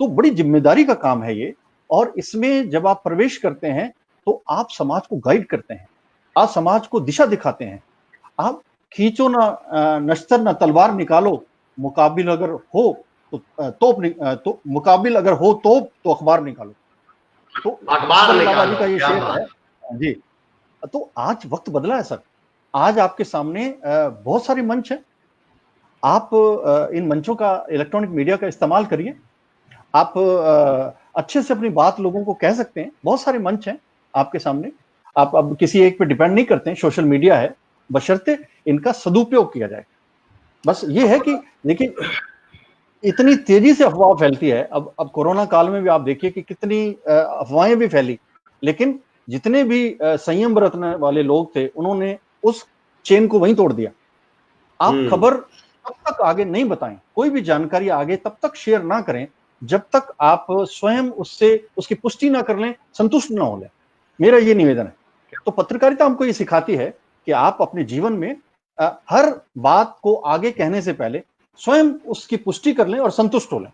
तो बड़ी जिम्मेदारी का काम है ये, और इसमें जब आप प्रवेश करते हैं तो आप समाज को गाइड करते हैं, आप समाज को दिशा दिखाते हैं। आप खींचो ना नश्तर ना तलवार निकालो, मुकाबिल अगर हो तो तो मुकाबिल अगर हो तो अखबार निकालो। तो अखबार अकबर इलाहाबादी निकालो, का ये क्या शेर बात। है जी। तो आज वक्त बदला है सर, आज आपके सामने बहुत सारे मंच हैं। आप इन मंचों का, इलेक्ट्रॉनिक मीडिया का इस्तेमाल करिए। आप अच्छे से अपनी बात लोगों को कह सकते हैं, बहुत सारे मंच हैं आपके सामने। आप अब किसी एक पे डिपेंड नहीं करते हैं, सोशल मीडिया है, बशर्ते इनका सदुपयोग किया जाए। बस ये है कि देखिए इतनी तेजी से अफवाह फैलती है। अब कोरोना काल में भी आप देखिए कि कितनी अफवाहें भी फैली, लेकिन जितने भी संयम बरतने वाले लोग थे उन्होंने उस चेन को वहीं तोड़ दिया। आप खबर तब तक आगे नहीं बताएं, कोई भी जानकारी आगे तब तक शेयर ना करें जब तक आप स्वयं उससे उसकी पुष्टि ना कर लें, संतुष्ट ना हो लें। मेरा ये निवेदन है। तो पत्रकारिता हमको ये सिखाती है कि आप अपने जीवन में हर बात को आगे कहने से पहले स्वयं उसकी पुष्टि कर लें और संतुष्ट हो लें।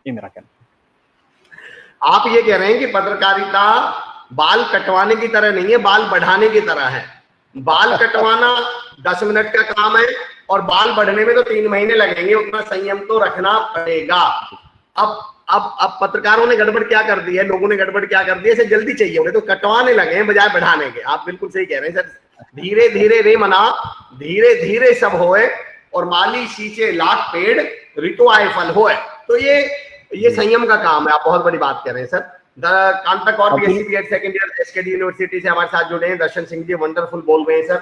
ये मेरा कहना है। आप ये कह रहे हैं कि पत्रकारिता बाल कटवाने की तरह नहीं है, बाल बढ़ाने की तरह है। बाल कटवाना 10 मिनट का काम है और बाल बढ़ने में तो 3 महीने लगेंगे, उतना संयम तो रखना पड़ेगा। अब पत्रकारों ने गड़बड़ क्या कर दी है, लोगों ने गड़बड़ क्या कर दी है, इसे जल्दी चाहिए होगा तो कटवाने लगे हैं बजाय बढ़ाने के। आप बिल्कुल सही कह रहे हैं सर। धीरे धीरे रे मना, धीरे धीरे सब होए, और माली सींचे लाख पेड़, ऋतु आए फल होए। तो ये संयम का काम है। आप बहुत बड़ी बात कह रहे हैं sir. Kanta Kaur BSc BEd second year SKD university से हमारे साथ जुड़े हैं। दर्शन सिंह जी वंडरफुल बोल रहे हैं सर।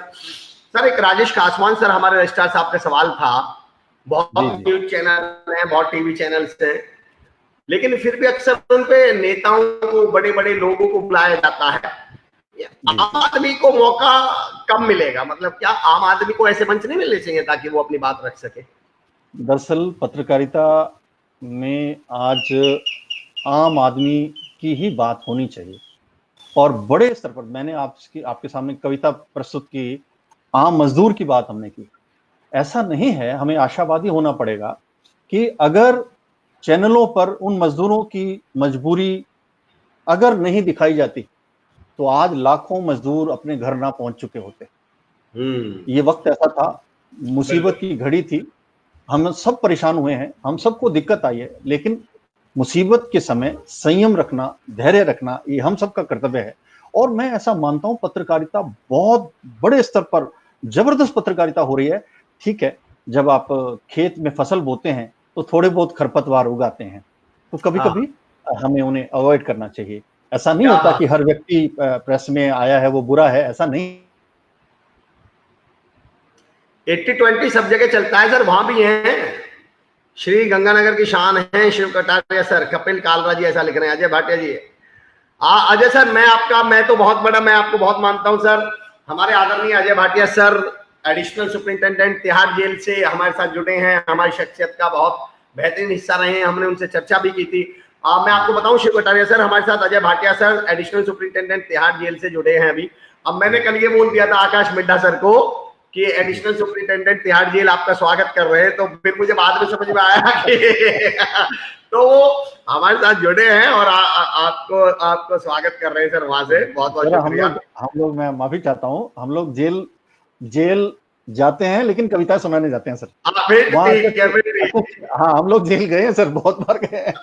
सर एक राजेश कासवान सर हमारे रजिस्ट्रार साहब का सवाल था। बहुत न्यूज चैनल है, बहुत टीवी चैनल्स हैं, लेकिन फिर भी अक्सर उन पे नेताओं को, बड़े बड़े लोगों को बुलाया जाता है। आम आदमी को मौका कब मिलेगा? मतलब क्या आम आदमी को ऐसे मंच नहीं मिलने चाहिए ताकि वो अपनी बात रख सके? दरअसल पत्रकारिता में आज आम आदमी की ही बात होनी चाहिए और बड़े स्तर पर। मैंने आपके सामने कविता प्रस्तुत की, आम मजदूर की बात हमने की। ऐसा नहीं है, हमें आशावादी होना पड़ेगा कि अगर चैनलों पर उन मजदूरों की मजबूरी अगर नहीं दिखाई जाती तो आज लाखों मजदूर अपने घर ना पहुंच चुके होते। ये वक्त ऐसा था, मुसीबत की घड़ी थी, हम सब परेशान हुए हैं, हम सबको दिक्कत आई है, लेकिन मुसीबत के समय संयम रखना, धैर्य रखना, ये हम सबका कर्तव्य है। और मैं ऐसा मानता हूं पत्रकारिता बहुत बड़े स्तर पर जबरदस्त पत्रकारिता हो रही है। ठीक है, जब आप खेत में फसल बोते हैं तो थोड़े बहुत खरपतवार उगाते हैं, तो कभी कभी हमें उन्हें अवॉइड करना चाहिए। ऐसा नहीं होता कि हर व्यक्ति प्रेस में आया है वो बुरा है, ऐसा नहीं। 80-20 सब जगह चलता है सर, वहां भी है। श्री गंगानगर की शान है शिव कटारिया सर। कपिल कालरा जी ऐसा लिख रहे हैं। अजय भाटिया जी, अजय सर मैं आपको बहुत मानता हूं सर। हमारे आदरणीय Ajay Bhatia sir additional superintendent Tihar jail से हमारे साथ जुड़े हैं, हमारी शख्सियत का बहुत बेहतरीन हिस्सा रहे हैं, हमने उनसे चर्चा भी की थी। मैं आपको बताऊं शिव कटारिया सर हमारे साथ, Ajay Bhatia sir additional superintendent Tihar jail से जुड़े हैं अभी। अब मैंने कल ये बोल दिया था आकाश मिड्ढा सर को कि एडिशनल सुपरिंटेंडेंट तिहाड़ जेल आपका स्वागत कर रहे हैं, तो फिर मुझे बाद में समझ में आया कि तो वो हमारे साथ जुड़े हैं और आपको स्वागत कर रहे हैं सर वहां से। बहुत बहुत शुक्रिया। हम लोग मैं माफी चाहता हूँ, हम लोग जेल जाते हैं लेकिन कविता सुनाने जाते हैं सर। हाँ, हम लोग जेल गए हैं सर, बहुत बार गए हैं।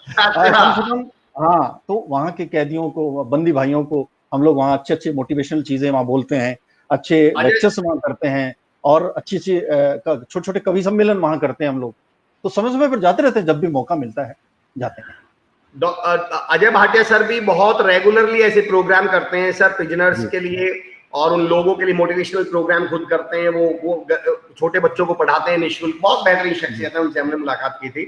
हाँ, तो वहाँ के कैदियों को, बंदी भाइयों को हम लोग वहाँ अच्छे मोटिवेशनल चीजें वहाँ बोलते हैं, अच्छे लेक्चर्स वहाँ करते हैं और अच्छी छोटे छोटे कवि सम्मेलन वहाँ करते हैं हम लोग। तो समय पर जाते रहते हैं, जब भी मौका मिलता है जाते हैं। अजय भाटिया सर भी बहुत रेगुलरली ऐसे प्रोग्राम करते हैं सर प्रिजनर्स के लिए, और उन लोगों के लिए मोटिवेशनल प्रोग्राम खुद करते हैं। वो छोटे बच्चों को पढ़ाते हैं निःशुल्क। बहुत बेहतरीन शख्सियत है, उनसे हमने मुलाकात की थी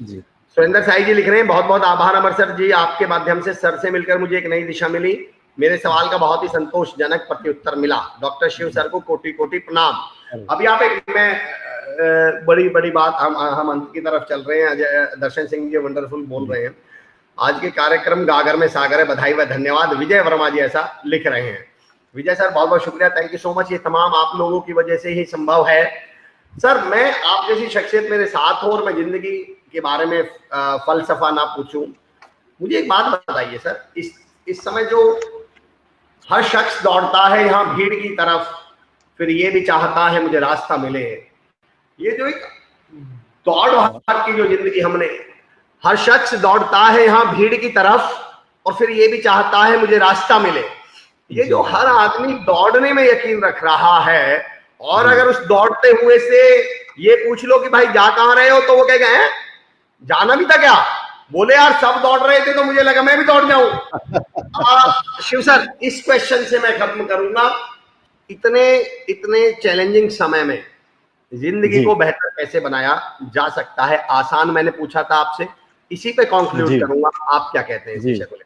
जी। सुरेंद्र साई जी लिख रहे हैं, बहुत बहुत आभार अमर सर जी, आपके माध्यम से सर से मिलकर मुझे एक नई दिशा मिली, मेरे सवाल का बहुत ही संतोषजनक प्रत्युत्तर मिला। डॉक्टर शिव सर को कोटि कोटि प्रणाम। अभी आप मैं बड़ी बात, हम अंत की तरफ चल रहे हैं। दर्शन सिंह जी वंडरफुल बोल रहे हैं, आज के कार्यक्रम गागर में सागर है, बधाई व धन्यवाद। विजय वर्मा जी ऐसा लिख रहे हैं। विजय सर बहुत बहुत शुक्रिया, थैंक यू सो मच। ये तमाम आप लोगों की वजह से ही संभव है सर। मैं आप जैसी शख्सियत मेरे साथ हो और मैं जिंदगी के बारे में फलसफा ना पूछूं। मुझे एक बात बताइए सर, इस समय जो हर शख्स दौड़ता है यहाँ भीड़ की तरफ, फिर ये भी चाहता है मुझे रास्ता मिले, ये जो एक दौड़ भाग की जो जिंदगी हमने, हर शख्स दौड़ता है यहाँ भीड़ की तरफ और फिर ये भी चाहता है मुझे रास्ता मिले, ये जो हर आदमी दौड़ने में यकीन रख रहा है, और अगर उस दौड़ते हुए से ये पूछ लो कि भाई जा कहां रहे हो, तो वो कह गए जाना भी था क्या, बोले यार सब दौड़ रहे थे तो मुझे लगा मैं भी दौड़ जाऊं। शिव सर इस क्वेश्चन से मैं खत्म करूंगा, इतने चैलेंजिंग समय में जिंदगी को बेहतर कैसे बनाया जा सकता है, आसान मैंने पूछा था आपसे, इसी पे कंक्लूड करूंगा। आप क्या कहते हैं इस विषय को लेकर?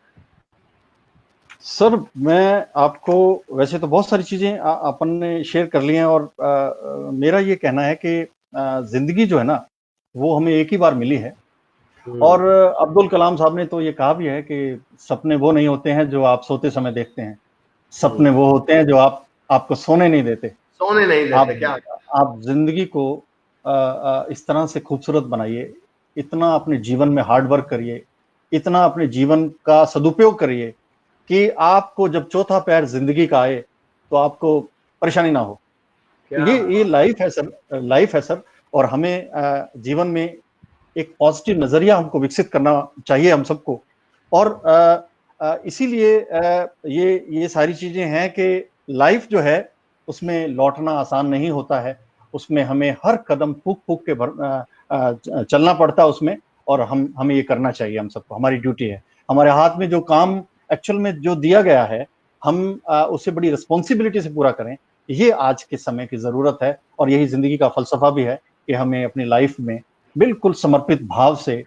सर मैं आपको, वैसे तो बहुत सारी चीजें अपन ने शेयर कर ली हैं, और मेरा ये कहना है कि जिंदगी जो है ना वो हमें एक ही बार मिली है, और अब्दुल कलाम साहब ने तो ये कहा भी है कि सपने वो नहीं होते हैं जो आप सोते समय देखते हैं, सपने वो होते हैं जो आपको सोने नहीं देते। क्या आप जिंदगी को इस तरह से खूबसूरत बनाइए, इतना अपने जीवन में हार्ड वर्क करिए, इतना अपने जीवन का सदुपयोग करिए कि आपको जब चौथा पैर जिंदगी का आए तो आपको परेशानी ना हो। क्या ये लाइफ है सर, लाइफ है सर। और हमें जीवन में एक पॉजिटिव नजरिया हमको विकसित करना चाहिए हम सबको। और इसीलिए ये सारी चीजें हैं कि लाइफ जो है उसमें लौटना आसान नहीं होता है, उसमें हमें हर कदम फूक फूक के चलना पड़ता है उसमें। और हमें ये करना चाहिए, हम सबको, हमारी ड्यूटी है। हमारे हाथ में जो काम एक्चुअल में जो दिया गया है, हम उसे बड़ी रिस्पॉन्सिबिलिटी से पूरा करें। ये आज के समय की जरूरत है और यही जिंदगी का फलसफा भी है कि हमें अपनी लाइफ में बिल्कुल समर्पित भाव से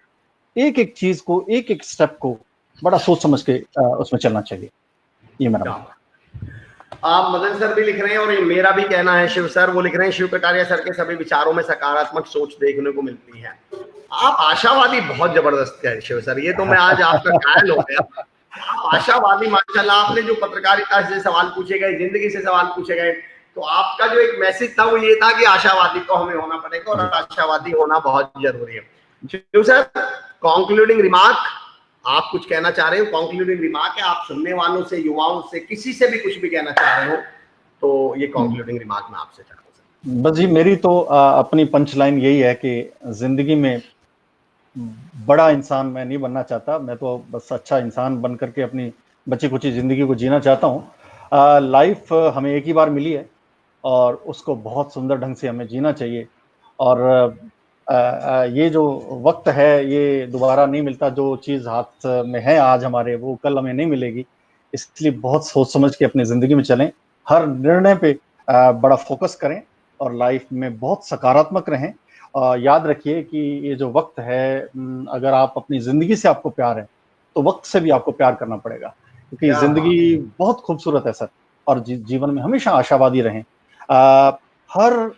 एक एक चीज को, एक एक स्टेप को बड़ा सोच समझ के उसमें चलना चाहिए। ये मेरा आप मदन सर भी लिख रहे हैं और ये मेरा भी कहना है। शिव सर वो लिख रहे हैं, शिव कटारिया सर के सभी विचारों में सकारात्मक सोच देखने को मिलती है। आप आशावादी बहुत जबरदस्त है शिव सर, ये तो मैं आज आपका कायल हो गया। आप आशावादी माशाल्लाह। आपने जो पत्रकारिता से सवाल पूछे गए, जिंदगी से सवाल पूछे गए, तो आपका जो एक मैसेज था वो ये था कि आशावादी तो हमें होना पड़ेगा और आशावादी होना बहुत जरूरी है। शिव सर, कंक्लूडिंग रिमार्क, आप कुछ कहना चाह रहे हो? कंक्लूडिंग रिमार्क है, आप सुनने वालों से, युवाओं से, किसी से भी कुछ भी कहना चाह रहे हो तो ये कंक्लूडिंग रिमार्क मैं आपसे चाहता हूँ। बस जी, मेरी तो अपनी पंच लाइन यही है कि जिंदगी में बड़ा इंसान मैं नहीं बनना चाहता, मैं तो बस अच्छा इंसान बन करके अपनी बची कुची जिंदगी को जीना चाहता हूँ। लाइफ हमें एक ही बार मिली है और उसको बहुत सुंदर ढंग से हमें जीना चाहिए। और ये जो वक्त है ये दोबारा नहीं मिलता, जो चीज़ हाथ में है आज हमारे वो कल हमें नहीं मिलेगी। इसलिए बहुत सोच समझ के अपनी ज़िंदगी में चलें, हर निर्णय पे बड़ा फोकस करें और लाइफ में बहुत सकारात्मक रहें। याद रखिए कि ये जो वक्त है, अगर आप अपनी ज़िंदगी से आपको प्यार है तो वक्त से भी आपको प्यार करना पड़ेगा, क्योंकि ज़िंदगी बहुत खूबसूरत है सर। और जीवन में हमेशा आशावादी रहें। हर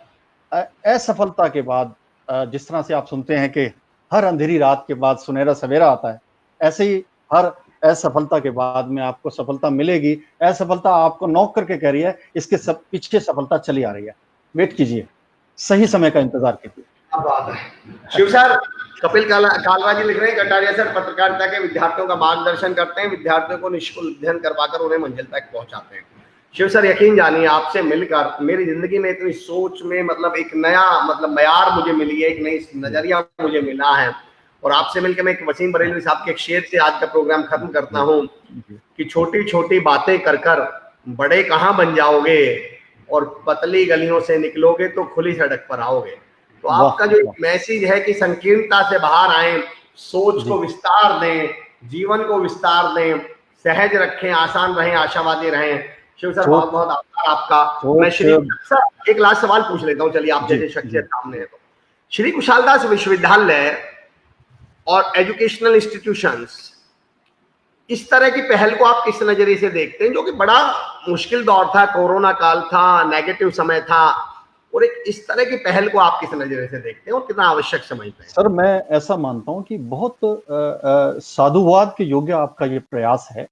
असफलता के बाद, जिस तरह से आप सुनते हैं कि हर अंधेरी रात के बाद सुनहरा सवेरा आता है, ऐसे ही हर असफलता के बाद में आपको सफलता मिलेगी। असफलता आपको नॉक करके कह रही है, इसके सब पीछे सफलता चली आ रही है, वेट कीजिए, सही समय का इंतजार कीजिए। क्या बात है शिव सर। कपिल कालरा जी लिख रहे हैं, कटारिया सर पत्रकारिता के विद्यार्थियों का मार्गदर्शन करते हैं, विद्यार्थियों को निःशुल्क अध्ययन करवाकर उन्हें मंजिल तक पहुंचाते हैं। शिव सर, यकीन जानिए आपसे मिलकर मेरी जिंदगी में इतनी सोच में मतलब एक नया मतलब मयार मुझे मिली है, एक नई नजरिया मुझे मिला है। और आपसे मिलकर मैं एक वसीम बरेलवी साहब के एक शेर से आज का प्रोग्राम खत्म करता हूँ कि छोटी छोटी बातें कर कर बड़े कहाँ बन जाओगे और पतली गलियों से निकलोगे तो खुली सड़क पर आओगे। तो आपका जो एक मैसेज है कि संकीर्णता से बाहर आए, सोच को विस्तार दें, जीवन को विस्तार दें, सहज रखें, आसान रहें, आशावादी रहें। शिव सर बहुत बहुत आभार आपका। मैं श्री सर एक लास्ट सवाल पूछ लेता हूँ, चलिए आप जैसे शख्सियत सामने है तो। श्री कुशालदास विश्वविद्यालय और एजुकेशनल इंस्टीट्यूशंस इस तरह की पहल को आप किस नजरिए से देखते हैं, जो कि बड़ा मुश्किल दौर था, कोरोना काल था, नेगेटिव समय था, और एक इस तरह की पहल को आप किस नजरिए से देखते हैं और कितना आवश्यक समझते हैं? सर, मैं ऐसा मानता हूं कि बहुत साधुवाद के योग्य आपका ये प्रयास है।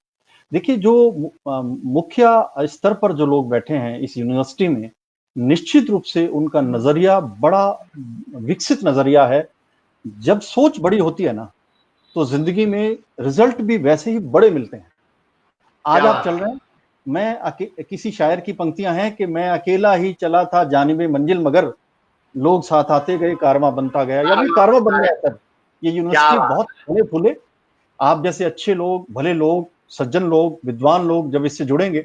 देखिए, जो मुख्य स्तर पर जो लोग बैठे हैं इस यूनिवर्सिटी में, निश्चित रूप से उनका नजरिया बड़ा विकसित नजरिया है। जब सोच बड़ी होती है ना तो जिंदगी में रिजल्ट भी वैसे ही बड़े मिलते हैं। आज आप चल रहे हैं, मैं किसी शायर की पंक्तियां हैं कि मैं अकेला ही चला था जानिबे मंजिल, मगर लोग साथ आते गए, कारवां बनता गया, या भी कारवां बन गया सर। ये यूनिवर्सिटी बहुत फले फूले, आप जैसे अच्छे लोग, भले लोग, सज्जन लोग, विद्वान लोग जब इससे जुड़ेंगे,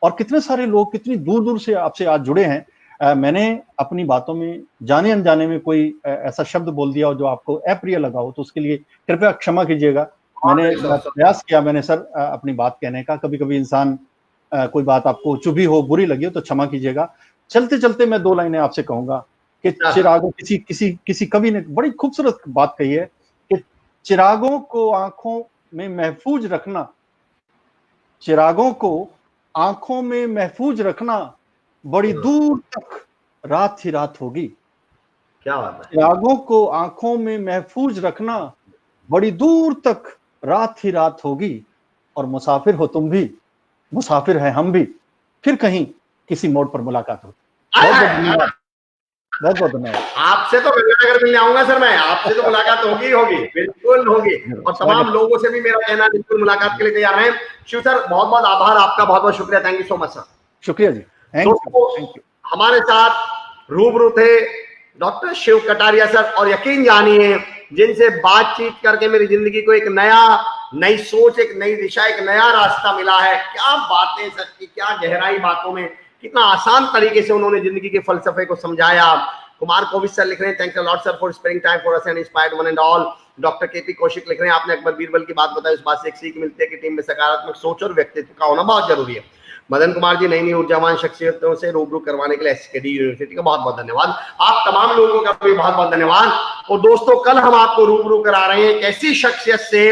और कितने सारे लोग कितनी दूर दूर से आपसे आज जुड़े हैं। मैंने अपनी बातों में जाने अनजाने में कोई ऐसा शब्द बोल दिया हो जो आपको अप्रिय लगा हो तो उसके लिए कृपया क्षमा कीजिएगा। मैंने प्रयास किया, मैंने सर अपनी बात कहने का। कभी कभी इंसान कोई बात आपको चुभी हो, बुरी लगी हो तो क्षमा कीजिएगा। चलते चलते मैं दो लाइनें आपसे कहूंगा कि चिरागों, किसी कवि ने बड़ी खूबसूरत बात कही है कि चिरागों को आंखों में महफूज रखना, चिरागों को आंखों में महफूज रखना, बड़ी दूर तक रात ही रात होगी। क्या बात है। चिरागों को आंखों में महफूज रखना, बड़ी दूर तक रात ही रात होगी। और मुसाफिर हो तुम भी, मुसाफिर है हम भी, फिर कहीं किसी मोड़ पर मुलाकात होगी। बहुत बहुत धन्यवाद। बहुत बहुत धन्यवाद। आपसे तो गंगानगर मिलने आऊंगा सर, मैं आपसे तो मुलाकात होगी ही होगी, बिल्कुल होगी। और तमाम लोगों से भी मेरा कहना है बिल्कुल मुलाकात के लिए तैयार हैं। शिव सर बहुत बहुत आभार आपका, बहुत बहुत शुक्रिया, thank you so much sir. शुक्रिया जी, थैंक यू, थैंक दोस्तों यू। हमारे साथ रूबरू थे डॉक्टर शिव कटारिया सर, और यकीन जानिए जिनसे बातचीत करके मेरी जिंदगी को एक नई सोच, एक नई दिशा, एक नया रास्ता मिला है। क्या बातें सर की, क्या गहराई बातों में, कितना आसान तरीके से उन्होंने जिंदगी के फलसफे को समझाया। कुमार कोविद सर लिख रहे हैं, thanks a lot sir for spending time for us and inspired one and all. Doctor KP Kaushik लिख रहे हैं, आपने अकबर बीरबल की बात बताई, उस बात से एक सीख मिलती है कि टीम में सकारात्मक सोच और व्यक्तित्व का होना बहुत जरूरी है। मदन कुमार जी नई ऊर्जावान शख्सियतों से रूबरू करवाने के लिए एसकेडी यूनिवर्सिटी का बहुत बहुत धन्यवाद। आप तमाम लोगों का भी बहुत बहुत धन्यवाद। और दोस्तों कल हम आपको रूबरू करा रहे हैं एक ऐसी शख्सियत से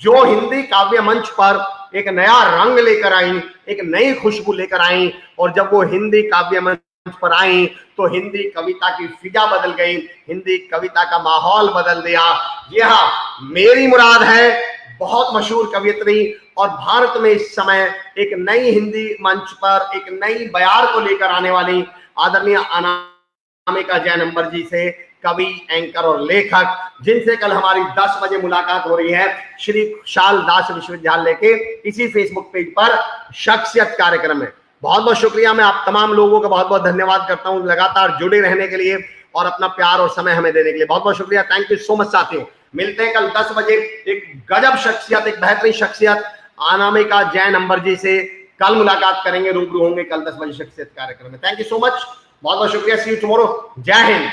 जो हिंदी काव्य मंच पर एक नया रंग लेकर आई, एक नई खुशबू लेकर आई। और जब वो हिंदी काव्य मंच पर आई तो हिंदी कविता की फिजा बदल गई, हिंदी कविता का माहौल बदल दिया। जी हाँ, मेरी मुराद है बहुत मशहूर कवियत्री और भारत में इस समय एक नई हिंदी मंच पर एक नई बयार को लेकर आने वाली आदरणीय अनामिका जैन अंबर जी से, कवि, एंकर और लेखक, जिनसे कल हमारी 10 बजे मुलाकात हो रही है श्री खुशहाल दास विश्वविद्यालय के इसी फेसबुक पेज पर शख्सियत कार्यक्रम में। बहुत बहुत शुक्रिया, मैं आप तमाम लोगों का बहुत बहुत धन्यवाद करता हूं लगातार जुड़े रहने के लिए और अपना प्यार और समय हमें देने के लिए। बहुत बहुत शुक्रिया, थैंक यू सो मच साथियों। मिलते हैं कल 10 बजे एक गजब शख्सियत, एक बेहतरीन शख्सियत अनामिका जैन अंबर जी से कल मुलाकात करेंगे, रूबरू होंगे कल 10 बजे शख्सियत कार्यक्रम में। थैंक यू सो मच, बहुत बहुत शुक्रिया, सी यू टुमारो, जय हिंद।